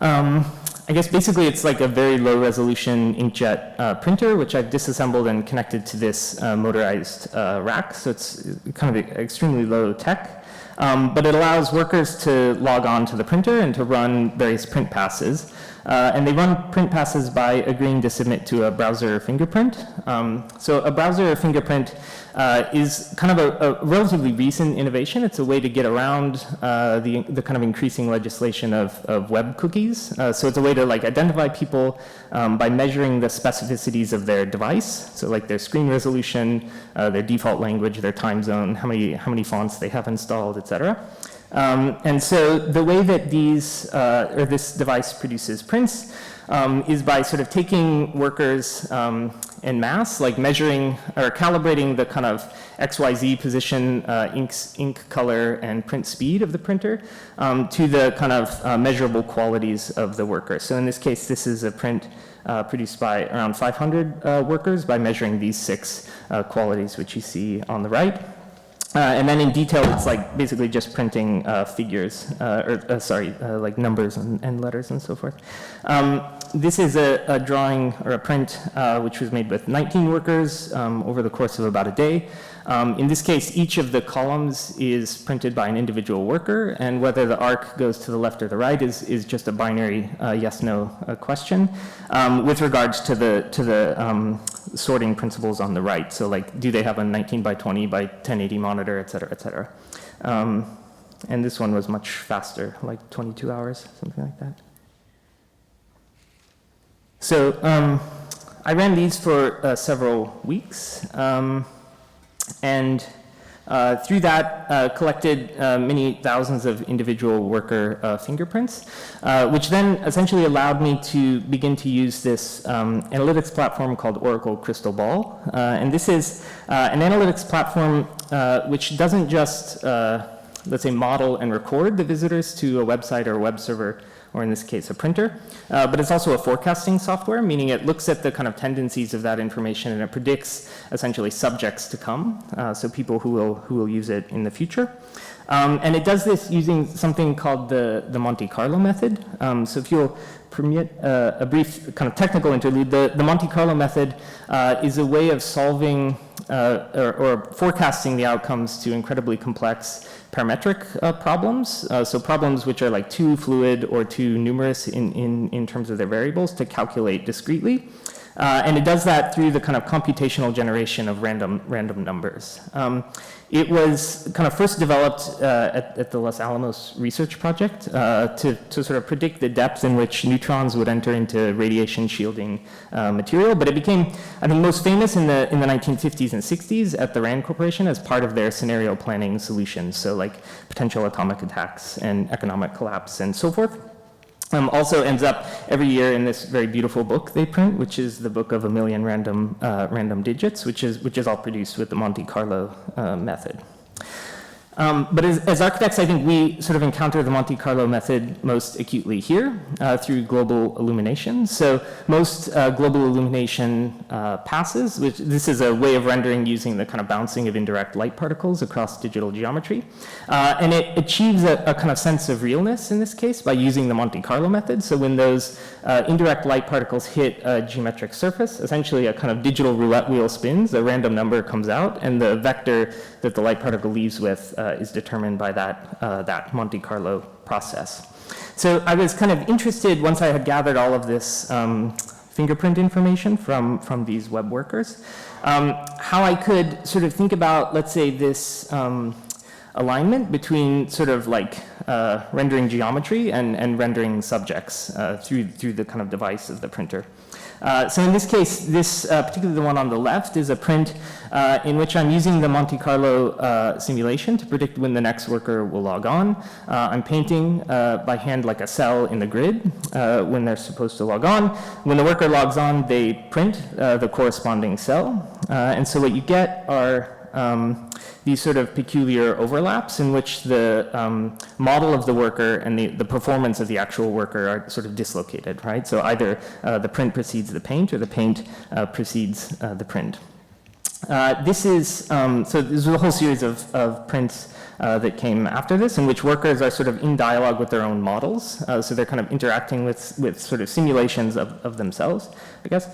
I guess basically it's like a very low resolution inkjet printer, which I've disassembled and connected to this motorized rack. So it's kind of extremely low tech. but it allows workers to log on to the printer and to run various print passes. And they run print passes by agreeing to submit to a browser fingerprint. So a browser fingerprint is kind of a relatively recent innovation. It's a way to get around the kind of increasing legislation of web cookies. So it's a way to like identify people by measuring the specificities of their device. So like their screen resolution, their default language, their time zone, how many fonts they have installed, et cetera. And so the way that this device produces prints is by sort of taking workers en masse, like measuring or calibrating the kind of XYZ position, ink color, and print speed of the printer to the kind of measurable qualities of the worker. So in this case, this is a print produced by around 500 workers by measuring these 6 qualities, which you see on the right. And then in detail, it's like basically just printing figures, like numbers and letters and so forth. This is a drawing or a print which was made with 19 workers over the course of about a day. In this case, each of the columns is printed by an individual worker, and whether the arc goes to the left or the right is just a binary yes/no question with regards to the sorting principles on the right. So like, do they have a 19 by 20 by 1080 monitor, et cetera, et cetera. And this one was much faster, like 22 hours, something like that. So I ran these for several weeks. And through that, collected many thousands of individual worker fingerprints, which then essentially allowed me to begin to use this analytics platform called Oracle Crystal Ball. And this is an analytics platform which doesn't just, let's say, model and record the visitors to a website or a web server, or in this case, a printer. But it's also a forecasting software, meaning it looks at the kind of tendencies of that information and it predicts essentially subjects to come, so people who will use it in the future. And it does this using something called the Monte Carlo method. So if you'll permit a brief kind of technical interlude, the Monte Carlo method is a way of solving or forecasting the outcomes to incredibly complex parametric problems, so problems which are like too fluid or too numerous in terms of their variables to calculate discretely. And it does that through the kind of computational generation of random numbers. It was kind of first developed at the Los Alamos Research Project to sort of predict the depth in which neutrons would enter into radiation shielding material. But it became, I think, most famous in the 1950s and 60s at the RAND Corporation as part of their scenario planning solutions. So like potential atomic attacks and economic collapse and so forth. Also ends up every year in this very beautiful book they print, which is the book of 1,000,000 random digits, which is all produced with the Monte Carlo method. But as architects, I think we sort of encounter the Monte Carlo method most acutely here through global illumination. So most global illumination passes, which this is a way of rendering using the kind of bouncing of indirect light particles across digital geometry. And it achieves a kind of sense of realness in this case by using the Monte Carlo method. So when those indirect light particles hit a geometric surface, essentially a kind of digital roulette wheel spins, a random number comes out, and the vector that the light particle leaves with is determined by that Monte Carlo process. So I was kind of interested, once I had gathered all of this fingerprint information from these web workers, how I could sort of think about, let's say, this alignment between sort of like rendering geometry and rendering subjects through the kind of device of the printer. So in this case, particularly the one on the left, is a print in which I'm using the Monte Carlo simulation to predict when the next worker will log on. I'm painting by hand like a cell in the grid when they're supposed to log on. When the worker logs on, they print the corresponding cell. And so what you get are these sort of peculiar overlaps in which the model of the worker and the performance of the actual worker are sort of dislocated, right? So either the print precedes the paint or the paint precedes the print. This is a whole series of prints that came after this, in which workers are sort of in dialogue with their own models. So they're kind of interacting with sort of simulations of themselves, I guess.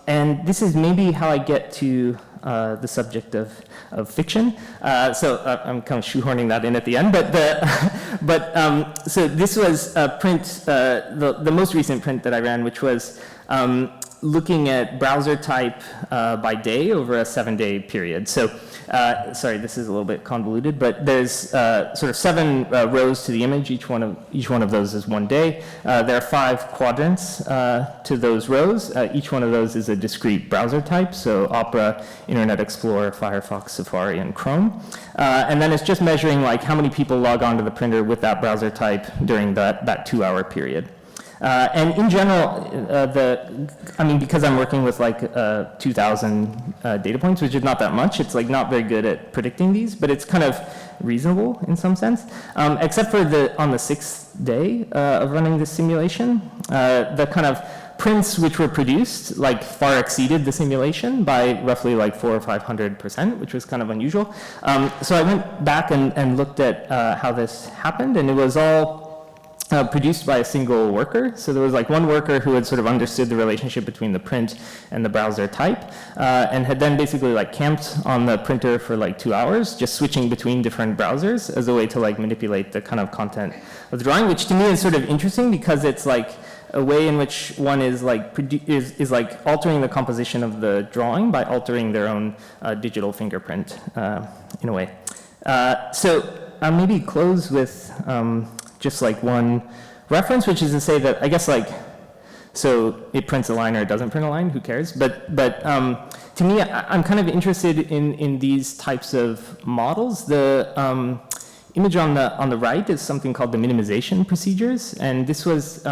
And this is maybe how I get to the subject of fiction. I'm kind of shoehorning that in at the end, so this was a print, the most recent print that I ran, which was looking at browser type by day over a 7-day period. So, sorry, this is a little bit convoluted, but there's sort of 7 rows to the image. Each one of those is 1 day. There are 5 quadrants to those rows. Each one of those is a discrete browser type. So Opera, Internet Explorer, Firefox, Safari, and Chrome. And then it's just measuring like how many people log onto the printer with that browser type during that 2-hour period. And in general, because I'm working with like 2,000 data points, which is not that much, it's like not very good at predicting these, but it's kind of reasonable in some sense, except for on the 6th day of running this simulation, the kind of prints which were produced like far exceeded the simulation by roughly like 400 or 500%, which was kind of unusual. So I went back and looked at how this happened, and it was all produced by a single worker. So there was like one worker who had sort of understood the relationship between the print and the browser type, and had then basically like camped on the printer for like 2 hours, just switching between different browsers as a way to like manipulate the kind of content of the drawing, which to me is sort of interesting because it's like a way in which one is like is like altering the composition of the drawing by altering their own digital fingerprint in a way. So I'll maybe close with just like one reference, which is to say that I guess like, so it prints a line or it doesn't print a line, who cares? But to me, I'm kind of interested in these types of models. The image on the right is something called the minimization procedures, and this was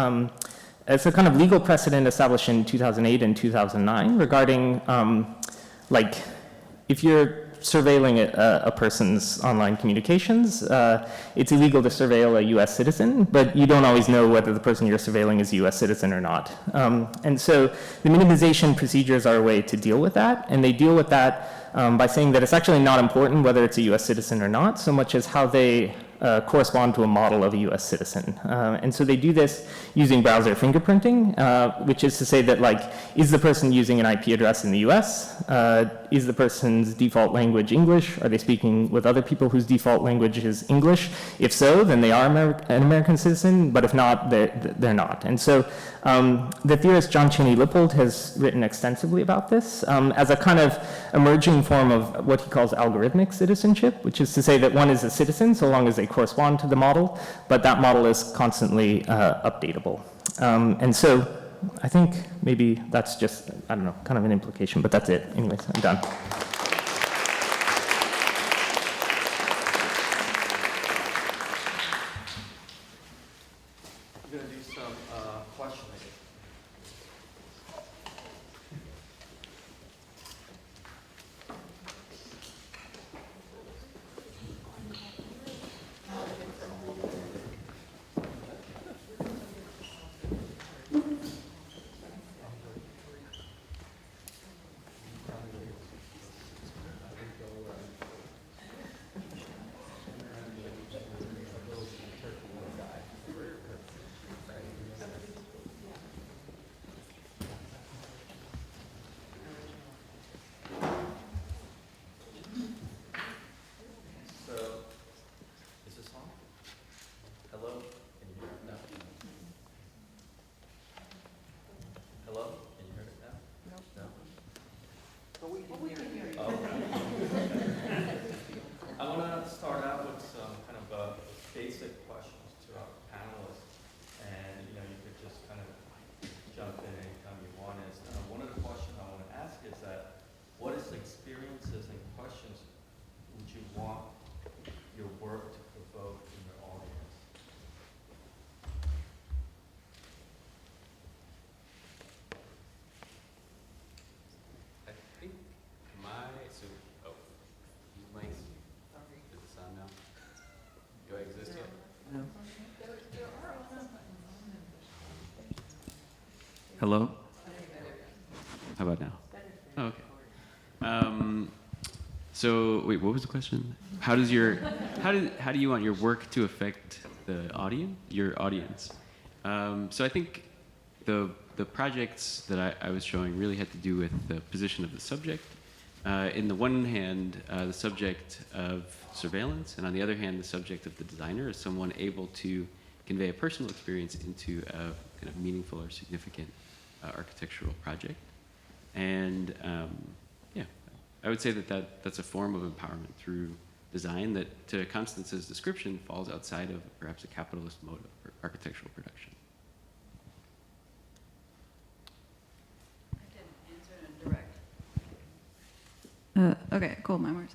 it's a kind of legal precedent established in 2008 and 2009 regarding like if you're surveilling a person's online communications, it's illegal to surveil a US citizen, but you don't always know whether the person you're surveilling is a US citizen or not. And so the minimization procedures are a way to deal with that, and they deal with that by saying that it's actually not important whether it's a US citizen or not, so much as how they correspond to a model of a US citizen. And so they do this using browser fingerprinting, which is to say that like, is the person using an IP address in the US? Is the person's default language English? Are they speaking with other people whose default language is English? If so, then they are an American citizen, but if not, they're not. And so the theorist John Cheney-Lippold has written extensively about this as a kind of emerging form of what he calls algorithmic citizenship, which is to say that one is a citizen so long as they correspond to the model, but that model is constantly updatable. And so I think maybe that's just, I don't know, kind of an implication, but that's it. Anyways, I'm done. We're going to do some questioning. I want to start out with some kind of basic questions to our panelists, and you could just kind of jump in anytime you want. One of the questions I want to ask is that what is the experiences and questions would you want your work to provoke in your audience? I think does it sound now? Do I exist yet? No. Hello? How about now? Oh, okay. So wait, what was the question? How do you want your work to affect the audience, your audience? So I think the projects that I was showing really had to do with the position of the subject in the one hand, the subject of surveillance, and on the other hand, the subject of the designer is someone able to convey a personal experience into a kind of meaningful or significant architectural project. And yeah, I would say that that's a form of empowerment through design that, to Constance's description, falls outside of perhaps a capitalist mode of architectural production. I can answer in a direct. Okay, cool, mine works.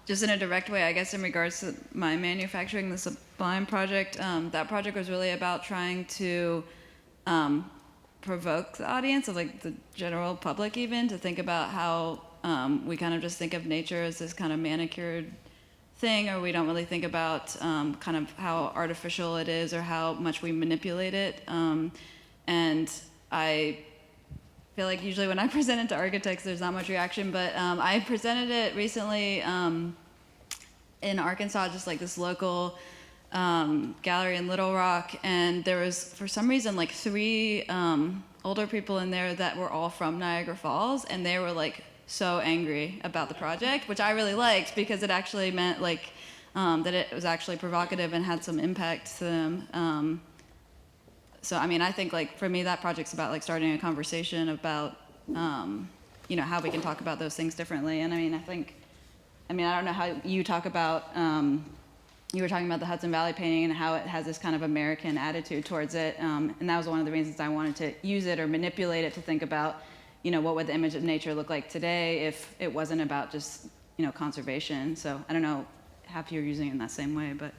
Just in a direct way, I guess in regards to my manufacturing the Sublime project, that project was really about trying to provoke the audience, of like the general public even, to think about how we kind of just think of nature as this kind of manicured thing, or we don't really think about kind of how artificial it is or how much we manipulate it. And I feel like usually when I present it to architects, there's not much reaction, but I presented it recently in Arkansas, just like this local gallery in Little Rock, and there was, for some reason, like 3 older people in there that were all from Niagara Falls, and they were like so angry about the project, which I really liked because it actually meant like that it was actually provocative and had some impact to them. So I mean, I think like for me that project's about like starting a conversation about you know, how we can talk about those things differently. And I mean, I don't know how you talk about you were talking about the Hudson Valley painting and how it has this kind of American attitude towards it, and that was one of the reasons I wanted to use it or manipulate it to think about, you know, what would the image of nature look like today if it wasn't about just, you know, conservation. So I don't know if you're using it in that same way, but.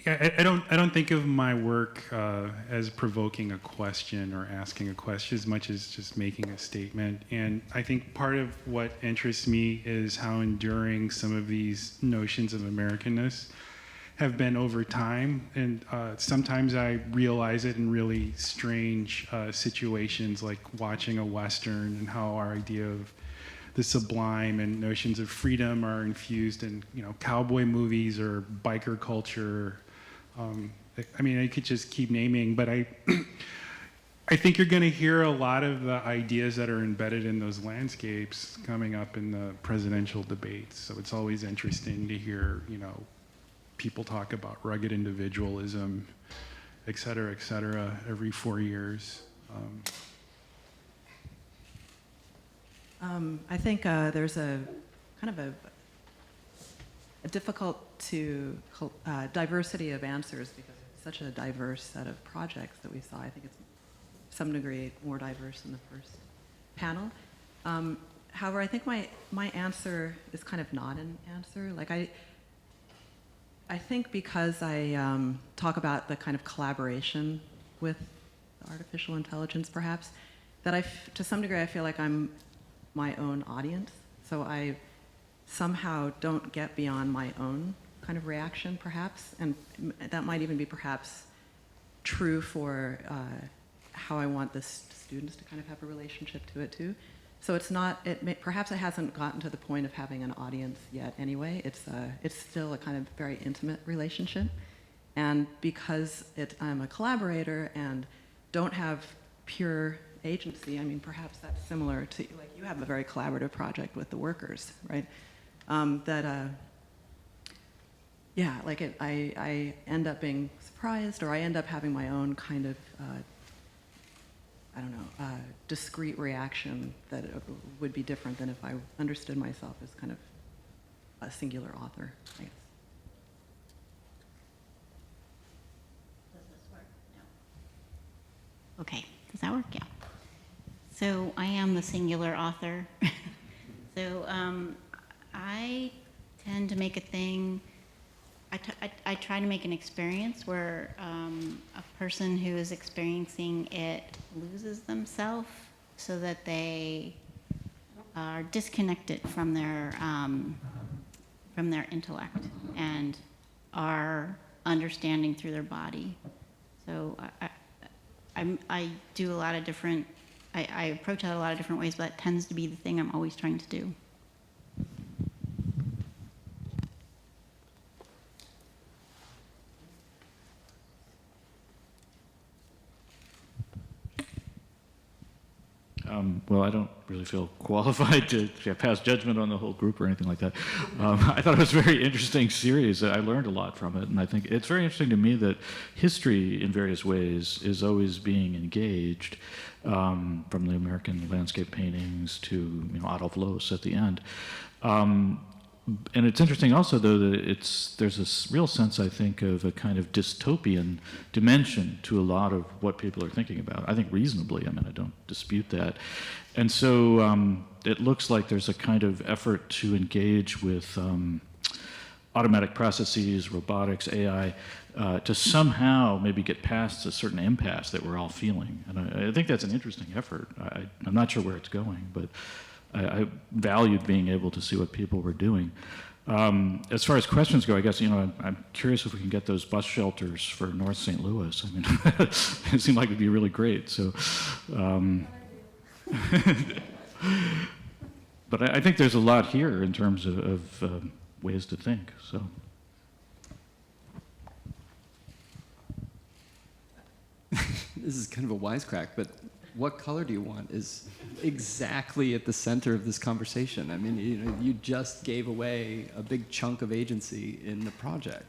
Yeah, I don't think of my work as provoking a question or asking a question as much as just making a statement. And I think part of what interests me is how enduring some of these notions of Americanness have been over time. And sometimes I realize it in really strange situations, like watching a Western and how our idea of the sublime and notions of freedom are infused in, you know, cowboy movies or biker culture. I mean, I could just keep naming, but I think you're going to hear a lot of the ideas that are embedded in those landscapes coming up in the presidential debates. So it's always interesting to hear, you know, people talk about rugged individualism, et cetera, every 4 years. I think there's a kind of a difficult to diversity of answers because it's such a diverse set of projects that we saw. I think it's to some degree more diverse in the first panel. However, I think my answer is kind of not an answer. Like I think because I talk about the kind of collaboration with artificial intelligence, perhaps, that to some degree I feel like I'm my own audience. So I somehow don't get beyond my own kind of reaction, perhaps, and that might even be perhaps true for how I want the students to kind of have a relationship to it too. So it's not, perhaps it hasn't gotten to the point of having an audience yet anyway. It's still a kind of very intimate relationship. And because I'm a collaborator and don't have pure agency, I mean, perhaps that's similar to, like, you have a very collaborative project with the workers, right? Yeah, like I end up being surprised, or I end up having my own kind of, I don't know, discrete reaction that would be different than if I understood myself as kind of a singular author, I guess. Does this work? No. Okay, does that work? Yeah. So I am the singular author. So I tend to make a thing, I try to make an experience where a person who is experiencing it loses themselves so that they are disconnected from their intellect and are understanding through their body. So I do a lot of different, I approach it a lot of different ways, but that tends to be the thing I'm always trying to do. Well, I don't really feel qualified to pass judgment on the whole group or anything like that. I thought it was a very interesting series. I learned a lot from it, and I think it's very interesting to me that history, in various ways, is always being engaged, from the American landscape paintings to Adolf Loos at the end. And it's interesting also, though, that there's a real sense, I think, of a kind of dystopian dimension to a lot of what people are thinking about. I think reasonably. I mean, I don't dispute that. And so it looks like there's a kind of effort to engage with automatic processes, robotics, AI, to somehow maybe get past a certain impasse that we're all feeling. And I think that's an interesting effort. I'm not sure where it's going, but I valued being able to see what people were doing. As far as questions go, I guess, I'm curious if we can get those bus shelters for North St. Louis. I mean, it seemed like it would be really great. So, but I think there's a lot here in terms of ways to think. So. This is kind of a wisecrack, but what color do you want is exactly at the center of this conversation. I mean, you just gave away a big chunk of agency in the project.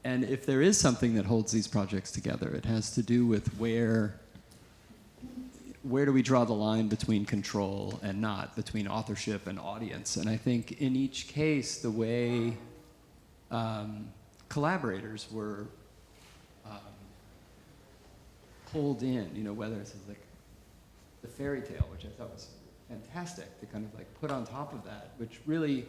And if there is something that holds these projects together, it has to do with where do we draw the line between control and not, between authorship and audience. And I think in each case, the way collaborators were pulled in, whether it's like the fairy tale, which I thought was fantastic to kind of like put on top of that, which really,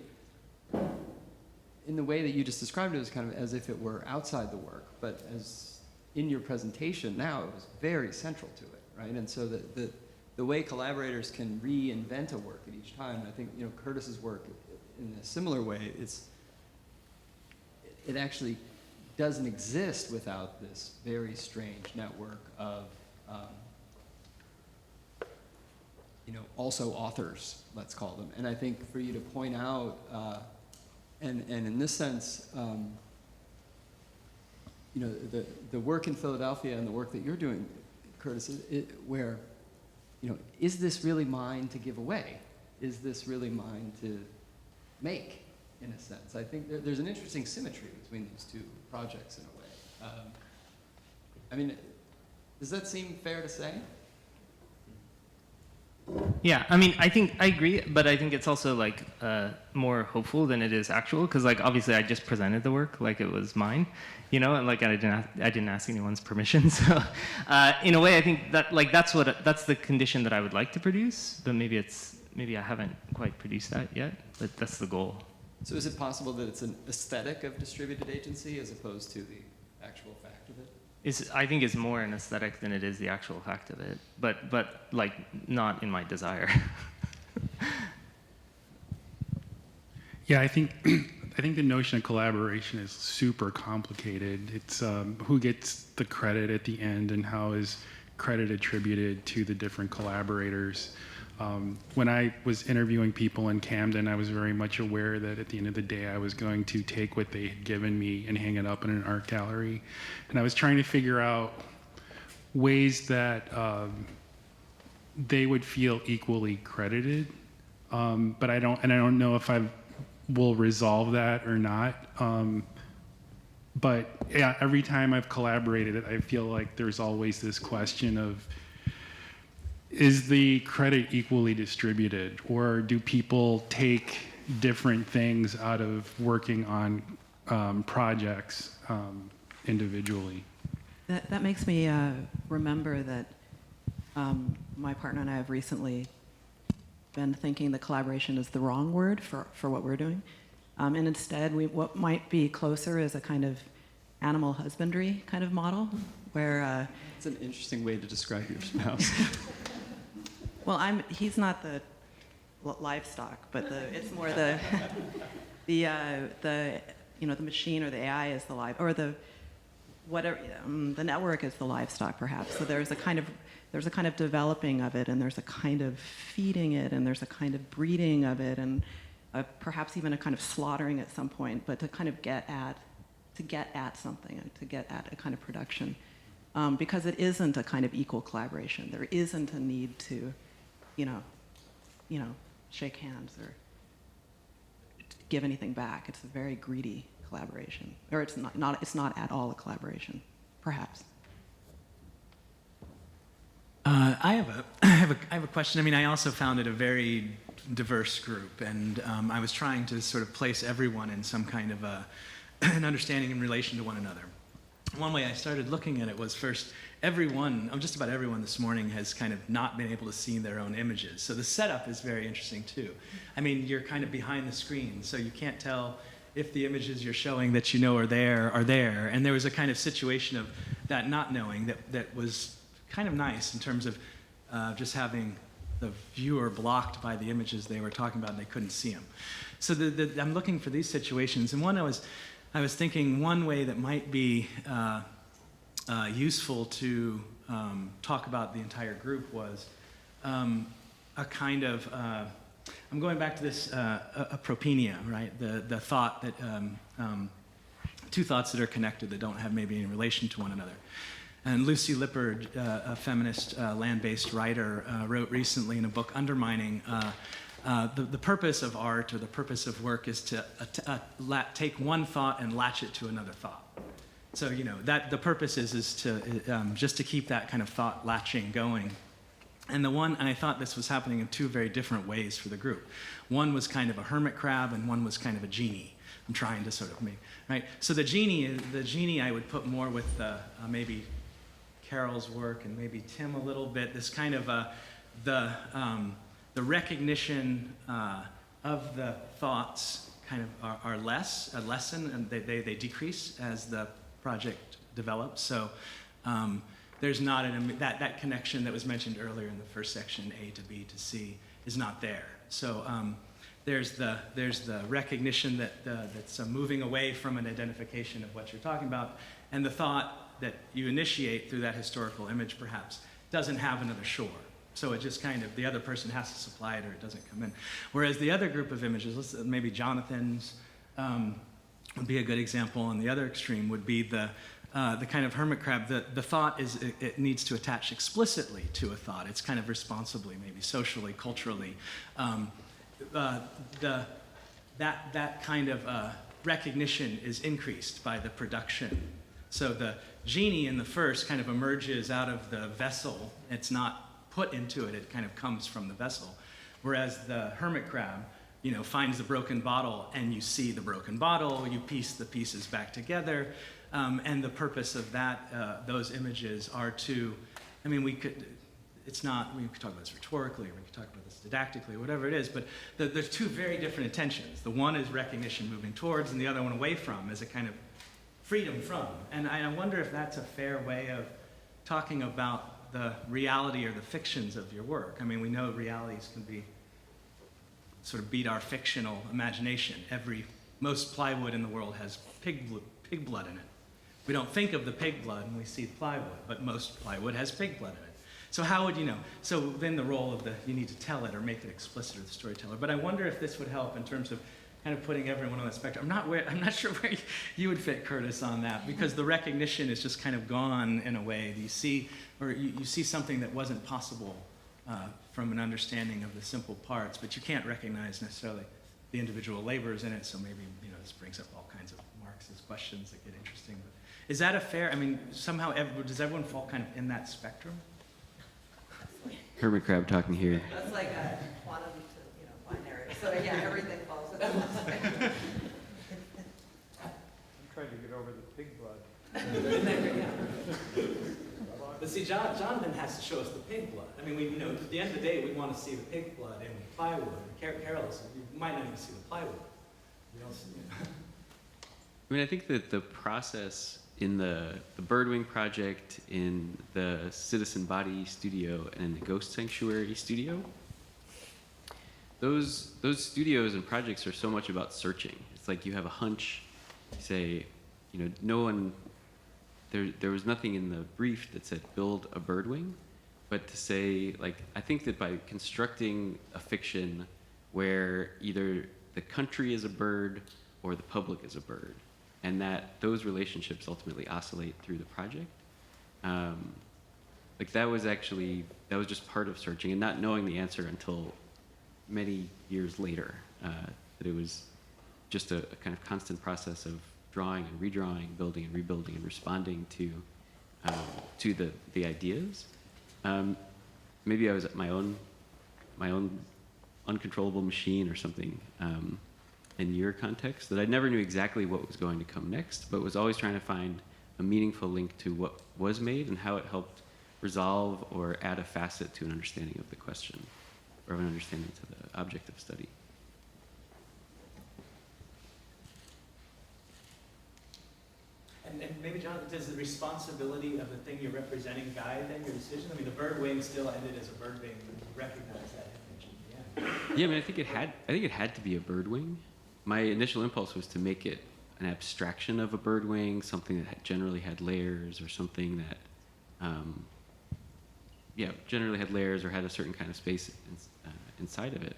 in the way that you just described it, was kind of as if it were outside the work, but as in your presentation now, it was very central to it, right? And so the way collaborators can reinvent a work at each time, I think Curtis's work in a similar way, it actually doesn't exist without this very strange network of also authors, let's call them. And I think for you to point out, and in this sense, the work in Philadelphia and the work that you're doing, Curtis, where, is this really mine to give away? Is this really mine to make, in a sense? I think there's an interesting symmetry between these two projects in a way. I mean, does that seem fair to say? Yeah, I mean, I agree, but I think it's also like more hopeful than it is actual, because like obviously I just presented the work like it was mine, and like I didn't ask anyone's permission. So in a way, I think that like that's the condition that I would like to produce, but maybe I haven't quite produced that yet, but that's the goal. So is it possible that it's an aesthetic of distributed agency as opposed to the actual fact of it? I think it's more an aesthetic than it is the actual fact of it, but like not in my desire. Yeah, I think the notion of collaboration is super complicated. It's who gets the credit at the end and how is credit attributed to the different collaborators. When I was interviewing people in Camden, I was very much aware that at the end of the day, I was going to take what they had given me and hang it up in an art gallery. And I was trying to figure out ways that they would feel equally credited. But I don't know if I will resolve that or not. But yeah, every time I've collaborated, I feel like there's always this question of, is the credit equally distributed, or do people take different things out of working on projects individually? That makes me remember that my partner and I have recently been thinking that collaboration is the wrong word for what we're doing. And instead, what might be closer is a kind of animal husbandry kind of model, where... It's an interesting way to describe your spouse. Well, he's not the livestock, but it's more the machine or the AI is the live, or the network is the livestock, perhaps. So there's a kind of developing of it, and there's a kind of feeding it, and there's a kind of breeding of it, and perhaps even a kind of slaughtering at some point, but to kind of get at something, to get at a kind of production, because it isn't a kind of equal collaboration. There isn't a need to, you know, shake hands or give anything back. It's a very greedy collaboration, or it's not at all a collaboration, perhaps. I have a question. I mean, I also found it a very diverse group, and I was trying to sort of place everyone in some kind of an understanding in relation to one another. One way I started looking at it was first, just about everyone this morning has kind of not been able to see their own images. So the setup is very interesting too. I mean, you're kind of behind the screen, so you can't tell if the images you're showing that you know are there. And there was a kind of situation of that not knowing that was kind of nice in terms of just having the viewer blocked by the images they were talking about and they couldn't see them. So I'm looking for these situations, and one I was thinking one way that might be useful to talk about the entire group was a kind of, I'm going back to this apropenia, right? The thought that, two thoughts that are connected that don't have maybe any relation to one another. And Lucy Lippard, a feminist land-based writer, wrote recently in a book, Undermining, the purpose of art or the purpose of work is to take one thought and latch it to another thought. So, that the purpose is to just to keep that kind of thought latching going. And I thought this was happening in two very different ways for the group. One was kind of a hermit crab, and one was kind of a genie. I'm trying to sort of make, right? So the genie I would put more with maybe Karel's work and maybe Tim a little bit. This kind of the recognition of the thoughts kind of are less a lesson, and they decrease as the project develops. So there's not that connection that was mentioned earlier in the first section, A to B to C, is not there. So there's the recognition that's moving away from an identification of what you're talking about, and the thought that you initiate through that historical image perhaps doesn't have another shore. So it just kind of, the other person has to supply it or it doesn't come in. Whereas the other group of images, maybe Jonathan's would be a good example, and the other extreme would be the kind of hermit crab. The thought is, it needs to attach explicitly to a thought. It's kind of responsibly, maybe socially, culturally. That kind of recognition is increased by the production. So the genie in the first kind of emerges out of the vessel. It's not put into it, it kind of comes from the vessel. Whereas the hermit crab, finds the broken bottle, and you see the broken bottle, you piece the pieces back together, and the purpose of those images are to, we could talk about this rhetorically, or we could talk about this didactically, whatever it is, but there's two very different intentions. The one is recognition moving towards, and the other one away from, as a kind of freedom from. And I wonder if that's a fair way of talking about the reality or the fictions of your work. We know realities can be sort of beat our fictional imagination. Most plywood in the world has pig blood in it. We don't think of the pig blood when we see plywood, but most plywood has pig blood in it. So how would you know? So then the role of you need to tell it or make it explicit, or the storyteller. But I wonder if this would help in terms of kind of putting everyone on that spectrum. I'm not sure where you would fit, Curtis, on that, because the recognition is just kind of gone in a way. You see something that wasn't possible from an understanding of the simple parts, but you can't recognize necessarily the individual labors in it. So maybe this brings up all kinds of Marxist questions that get interesting. But is that a fair? Somehow does everyone fall kind of in that spectrum? Hermit crab talking here. That's like a quantum to binary. So yeah, everything falls in that spectrum. I'm trying to get over the pig blood. But see, Jonathan has to show us the pig blood. At the end of the day, we want to see the pig blood in plywood. Karel, you might not even see the plywood. You don't see it. I think that the process in the Birdwing project, in the Citizen Body studio, and in the Ghost Sanctuary studio, those studios and projects are so much about searching. It's like you have a hunch, you say, no one, there was nothing in the brief that said build a birdwing, but to say, I think that by constructing a fiction where either the country is a bird or the public is a bird, and that those relationships ultimately oscillate through the project, like that was just part of searching and not knowing the answer until many years later, that it was just a kind of constant process of drawing and redrawing, building and rebuilding, and responding to the ideas. Maybe I was at my own uncontrollable machine or something in your context, that I never knew exactly what was going to come next, but was always trying to find a meaningful link to what was made and how it helped resolve or add a facet to an understanding of the question, or of an understanding to the object of study. And maybe, Jonathan, does the responsibility of the thing you're representing guide then your decision? I mean, the bird wing still ended as a bird wing. You recognize that image in the end. Yeah, I mean, I think it had to be a bird wing. My initial impulse was to make it an abstraction of a bird wing, something that generally had layers, or something that, generally had layers or had a certain kind of space inside of it.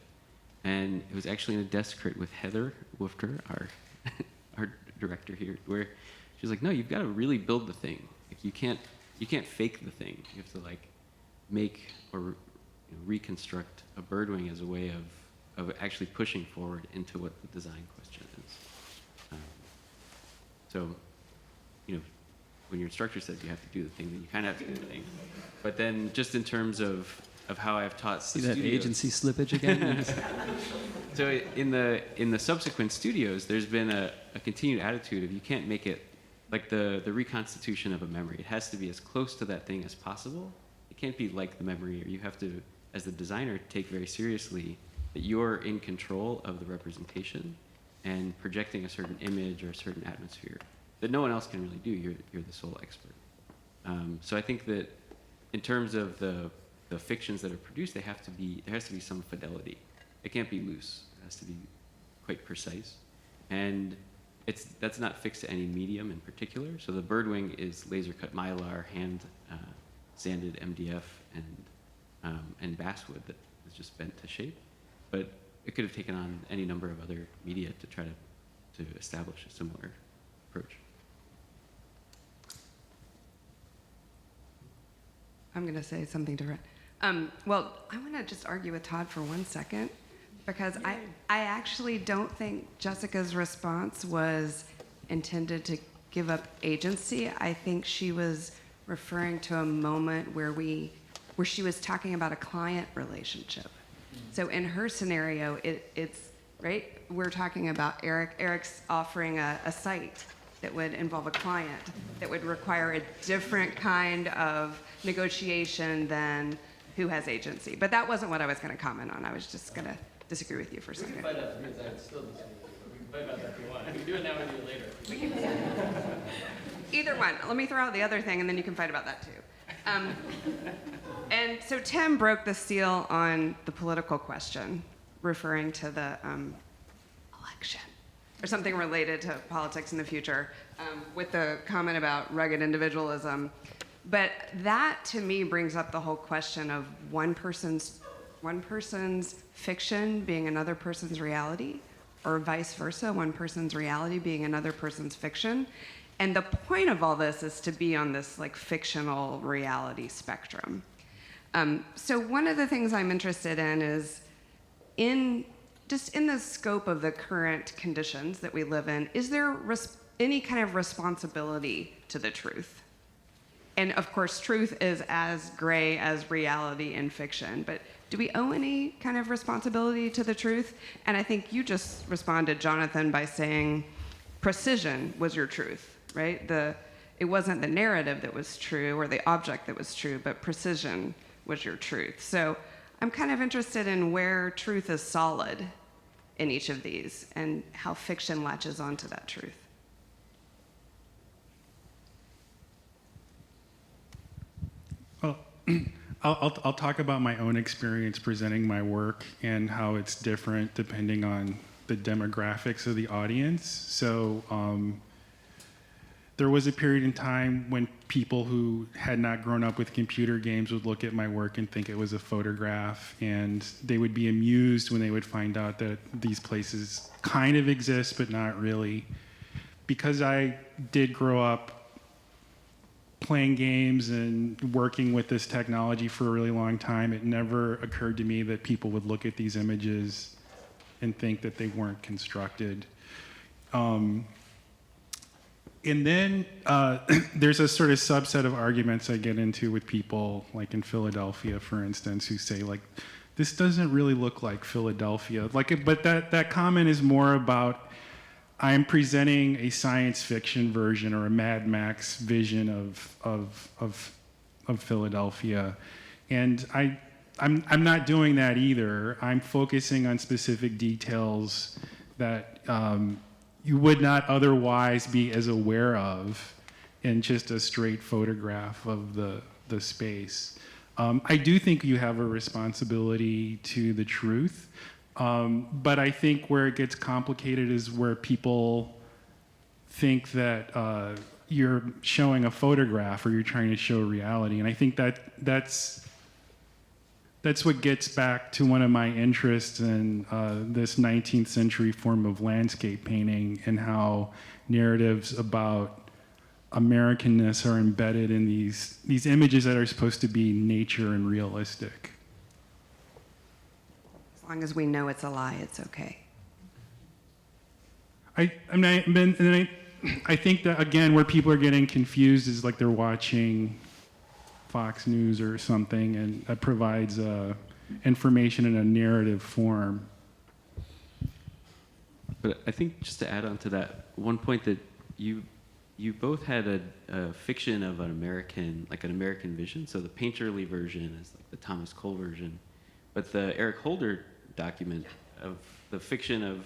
And it was actually in a desk crate with Heather Woofter, our director here, where she's like, no, you've got to really build the thing. Like you can't fake the thing. You have to like make or reconstruct a bird wing as a way of actually pushing forward into what the design question is. So, when your instructor says you have to do the thing, then you kind of have to do the thing. But then, just in terms of how I've taught See studios, that agency slippage again? so in the subsequent studios, there's been a continued attitude of you can't make it like the reconstitution of a memory. It has to be as close to that thing as possible. It can't be like the memory, or you have to, as the designer, take very seriously that you're in control of the representation and projecting a certain image or a certain atmosphere that no one else can really do. You're the sole expert. So I think that in terms of the fictions that are produced, there has to be some fidelity. It can't be loose. It has to be quite precise. And that's not fixed to any medium in particular. So the bird wing is laser cut mylar, hand sanded MDF, and basswood that is just bent to shape. But it could have taken on any number of other media to try to establish a similar approach. I'm going to say something different. Well, I want to just argue with Todd for 1 second, because I actually don't think Jessica's response was intended to give up agency. I think she was referring to a moment where she was talking about a client relationship. So in her scenario, it's right. We're talking about Eric. Eric's offering a site that would involve a client, that would require a different kind of negotiation than who has agency. But that wasn't what I was going to comment on. I was just going to disagree with you for a second. We can fight out because I still disagree with you, but we can fight about that if you want. We can do it now or do it later. Either one. Let me throw out the other thing, and then you can fight about that too. And so Tim broke the seal on the political question, referring to the election, or something related to politics in the future, with the comment about rugged individualism. But that, to me, brings up the whole question of one person's fiction being another person's reality, or vice versa, one person's reality being another person's fiction. And the point of all this is to be on this like fictional reality spectrum. So one of the things I'm interested in is in the scope of the current conditions that we live in, is there any kind of responsibility to the truth? And of course, truth is as gray as reality in fiction, but do we owe any kind of responsibility to the truth? And I think you just responded, Jonathan, by saying precision was your truth, right? It wasn't the narrative that was true or the object that was true, but precision was your truth. So I'm kind of interested in where truth is solid in each of these and how fiction latches onto that truth. Well, I'll talk about my own experience presenting my work and how it's different depending on the demographics of the audience. So there was a period in time when people who had not grown up with computer games would look at my work and think it was a photograph, and they would be amused when they would find out that these places kind of exist, but not really. Because I did grow up playing games and working with this technology for a really long time, it never occurred to me that people would look at these images and think that they weren't constructed. And then there's a sort of subset of arguments I get into with people, like in Philadelphia, for instance, who say, like, this doesn't really look like Philadelphia. Like, but that comment is more about, I'm presenting a science fiction version or a Mad Max vision of Philadelphia. And I'm not doing that either. I'm focusing on specific details that you would not otherwise be as aware of in just a straight photograph of the space. I do think you have a responsibility to the truth, but I think where it gets complicated is where people think that you're showing a photograph or you're trying to show reality. And I think that's what gets back to one of my interests in this 19th century form of landscape painting and how narratives about Americanness are embedded in these images that are supposed to be nature and realistic. As long as we know it's a lie, it's okay. I think that, again, where people are getting confused is like they're watching Fox News or something, and that provides information in a narrative form. But I think just to add on to that, one point that you both had a fiction of an American vision. So the painterly version is like the Thomas Cole version, but the Eric Holder document of the fiction of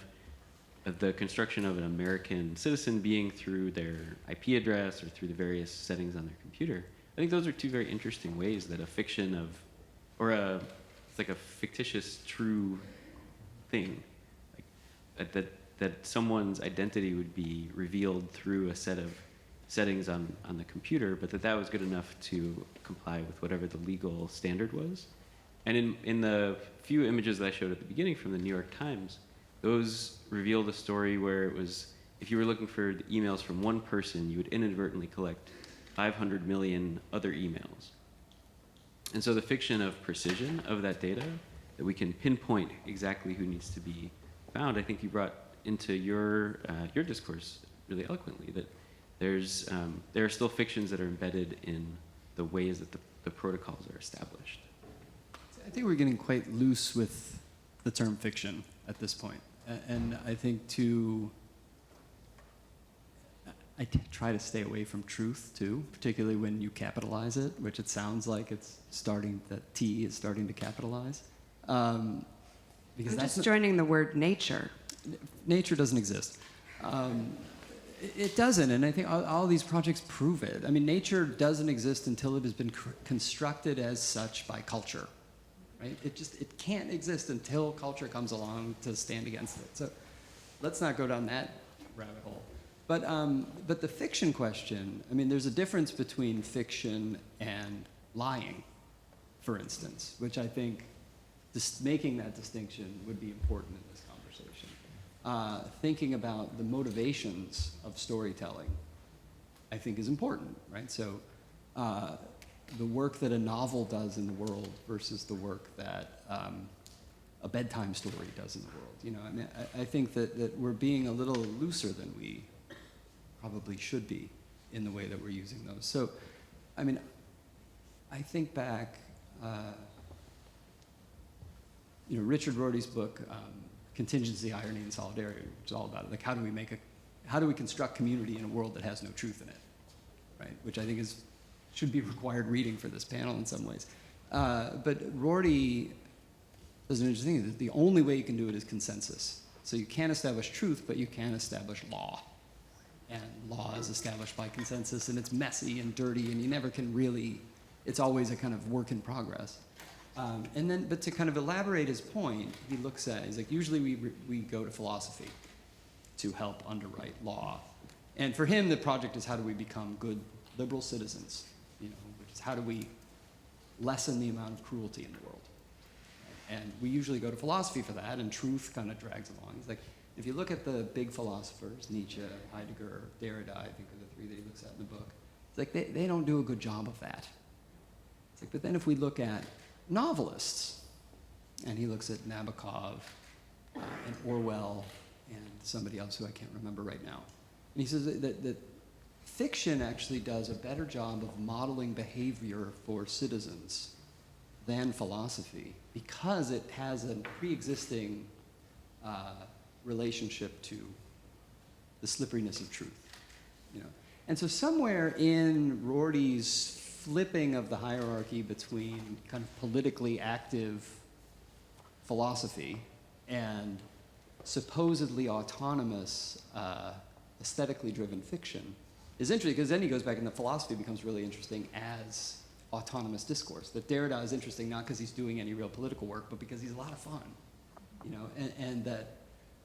the construction of an American citizen being through their IP address or through the various settings on their computer. I think those are two very interesting ways that a fiction of, it's like a fictitious true thing, like that someone's identity would be revealed through a set of settings on the computer, but that was good enough to comply with whatever the legal standard was. And in the few images that I showed at the beginning from the New York Times, those revealed a story where it was, if you were looking for the emails from one person, you would inadvertently collect 500 million other emails. And so the fiction of precision of that data, that we can pinpoint exactly who needs to be found, I think you brought into your discourse really eloquently, that there are still fictions that are embedded in the ways that the protocols are established. I think we're getting quite loose with the term fiction at this point. And I think I try to stay away from truth too, particularly when you capitalize it, which it sounds like that T is starting to capitalize. Because I'm just joining the word nature. Nature doesn't exist. It doesn't, and I think all these projects prove it. I mean, nature doesn't exist until it has been constructed as such by culture, right? It can't exist until culture comes along to stand against it. So let's not go down that rabbit hole. But the fiction question, I mean, there's a difference between fiction and lying, for instance, which I think making that distinction would be important in this conversation. Thinking about the motivations of storytelling, I think, is important, right? So the work that a novel does in the world versus the work that a bedtime story does in the world. You know, I mean, I think that we're being a little looser than we probably should be in the way that we're using those. So, I mean, I think back, Richard Rorty's book, Contingency, Irony, and Solidarity, which is all about it. Like, how do we construct community in a world that has no truth in it, right? Which I think should be required reading for this panel in some ways. But Rorty does an interesting thing. The only way you can do it is consensus. So you can't establish truth, but you can establish law. And law is established by consensus, and it's messy and dirty, and you never can really, it's always a kind of work in progress. But to kind of elaborate his point, he looks at, he's like, usually we go to philosophy to help underwrite law. And for him, the project is how do we become good liberal citizens, which is how do we lessen the amount of cruelty in the world. And we usually go to philosophy for that, and truth kind of drags along. He's like, if you look at the big philosophers, Nietzsche, Heidegger, Derrida, I think are the three that he looks at in the book, It's like they don't do a good job of that. It's like, but then if we look at novelists, and he looks at Nabokov and Orwell and somebody else who I can't remember right now, and he says that fiction actually does a better job of modeling behavior for citizens than philosophy because it has a pre-existing relationship to the slipperiness of truth, you know. And so somewhere in Rorty's flipping of the hierarchy between kind of politically active philosophy and supposedly autonomous, aesthetically driven fiction is interesting, because then he goes back and the philosophy becomes really interesting as autonomous discourse. That Derrida is interesting not because he's doing any real political work, but because he's a lot of fun, you know, and that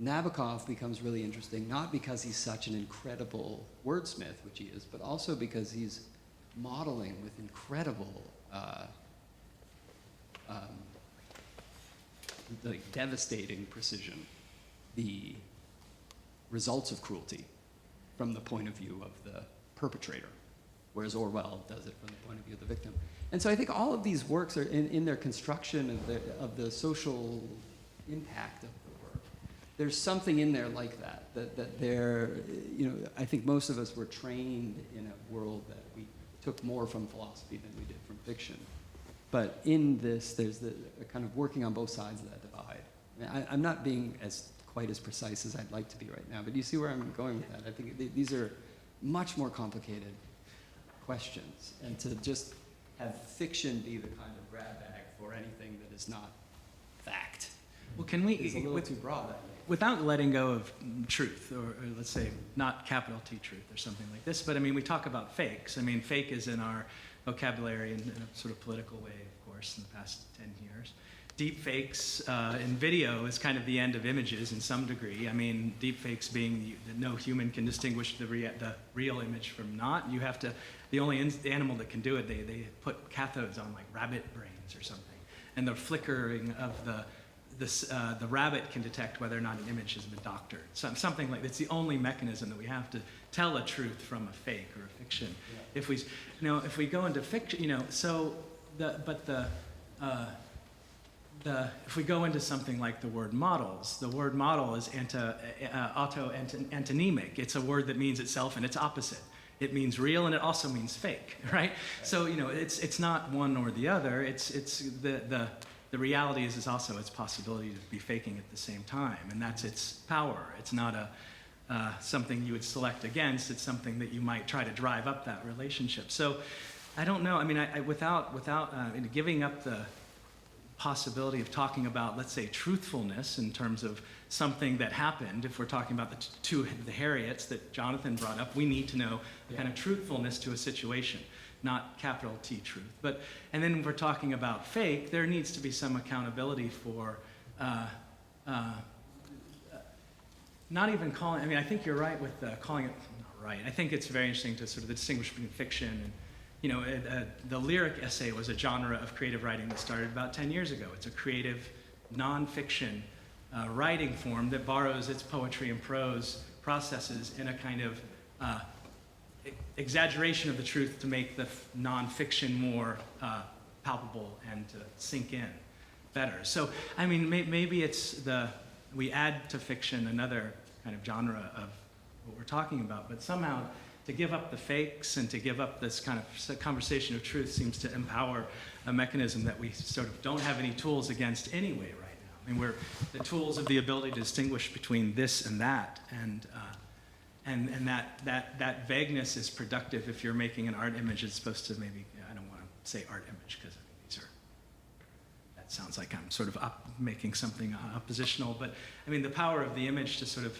Nabokov becomes really interesting not because he's such an incredible wordsmith, which he is, but also because he's modeling with incredible like devastating precision the results of cruelty from the point of view of the perpetrator, whereas Orwell does it from the point of view of the victim. And so I think all of these works are in their construction of the social impact of the work. There's something in there like that they're, you know, I think most of us were trained in a world that we took more from philosophy than we did from fiction. But in this, there's a kind of working on both sides of that divide. I mean, I'm not being quite as precise as I'd like to be right now, but you see where I'm going with that. I think these are much more complicated questions, and to just have fiction be the kind of grab bag for anything that is not fact. Well, can we, is a little too broad, I think. Without letting go of truth, or let's say not capital T truth or something like this, but I mean, we talk about fakes. I mean, fake is in our vocabulary in a sort of political way, of course, in the past 10 years. Deep fakes in video is kind of the end of images in some degree. I mean, deep fakes being that no human can distinguish the real image from not. You have to, the only animal that can do it, they put cathodes on like rabbit brains or something. And the flickering of the rabbit can detect whether or not an image has been doctored. Something like that's the only mechanism that we have to tell a truth from a fake or a fiction. Yeah. If we go into fiction, you know, so if we go into something like the word models, the word model is auto-antonymic. It's a word that means itself and its opposite. It means real and it also means fake, right? So, you know, it's not one or the other. The reality is also its possibility to be faking at the same time, and that's its power. It's not something you would select against. It's something that you might try to drive up that relationship. So, I don't know. I mean, without giving up the possibility of talking about, let's say, truthfulness in terms of something that happened, if we're talking about the Harriets that Jonathan brought up, we need to know the kind of truthfulness to a situation. Not capital T truth. And then when we're talking about fake, there needs to be some accountability for not even calling, I mean, I think you're right with calling it, not right. I think it's very interesting to sort of distinguish between fiction and, you know, the lyric essay was a genre of creative writing that started about 10 years ago. It's a creative, nonfiction writing form that borrows its poetry and prose processes in a kind of exaggeration of the truth to make the nonfiction more palpable and to sink in better. So, I mean, maybe it's we add to fiction another kind of genre of what we're talking about, but somehow to give up the fakes and to give up this kind of conversation of truth seems to empower a mechanism that we sort of don't have any tools against anyway right now. I mean, we're the tools of the ability to distinguish between this and that, and that vagueness is productive if you're making an art image. It's supposed to maybe, I don't want to say art image because I think that sounds like I'm sort of making something oppositional, but I mean the power of the image to sort of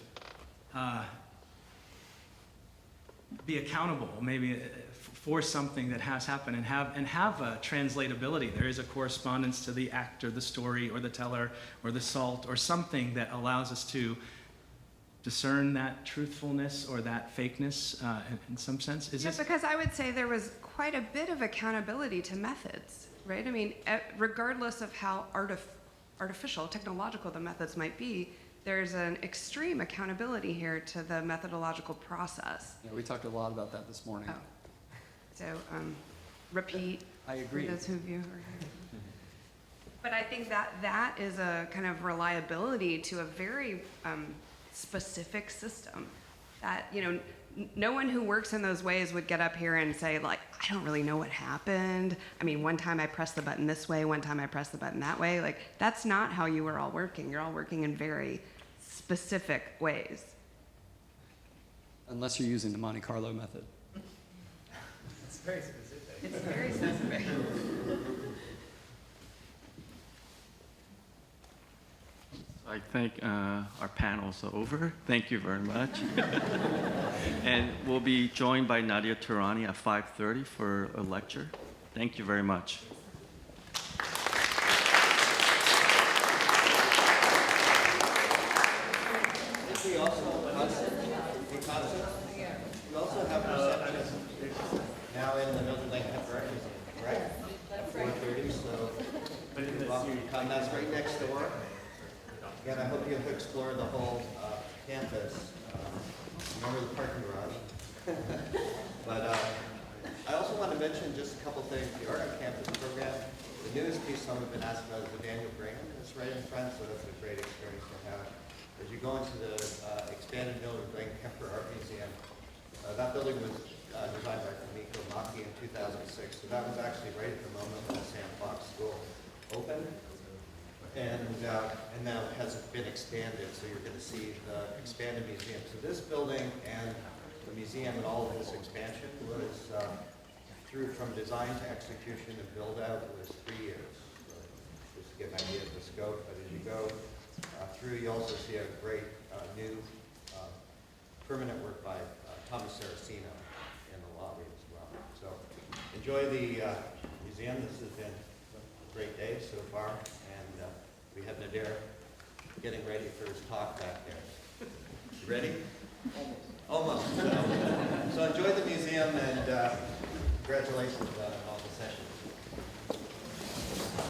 be accountable maybe for something that has happened and have a translatability. There is a correspondence to the act or the story or the teller or the salt or something that allows us to discern that truthfulness or that fakeness in some sense? Because I would say there was quite a bit of accountability to methods, right? I mean, regardless of how artificial, technological the methods might be, there's an extreme accountability here to the methodological process. Yeah, we talked a lot about that this morning. Oh. to repeat. I agree. For those of you who are here. But I think that is a kind of reliability to a very specific system that, you know, no one who works in those ways would get up here and say, like, I don't really know what happened. I mean, one time I pressed the button this way, one time I pressed the button that way. Like, that's not how you were all working. You're all working in very specific ways. Unless you're using the Monte Carlo method. It's very specific. It's very specific. I think our panel's over. Thank you very much. And we'll be joined by Nadia Turani at 5:30 for a lecture. Thank you very much. We also have reception now in the Milton Lake Art Museum, right? At 4:30, so you're welcome to come. That's right next door. Again, I hope you'll explore the whole campus. Remember the parking garage. But I also want to mention just a couple things. The Art on Campus program, the newest piece someone has been asked about is the Daniel Graham that's right in front, so that's a great experience to have. As you go into the expanded Milton Lake Kemper Art Museum, that building was designed by Kamiko Maki in 2006, so that was actually right at the moment when the Sam Fox School opened. And now it hasn't been expanded, so you're going to see the expanded museum. So this building and the museum and all of this expansion was from design to execution and build out was 3 years. So just to get an idea of the scope, but as you go through, you also see a great new permanent work by Thomas Saraceno in the lobby as well. So enjoy the museum. This has been a great day so far. We have Nadir getting ready for his talk back there. You ready? Almost. So enjoy the museum and congratulations on all the sessions.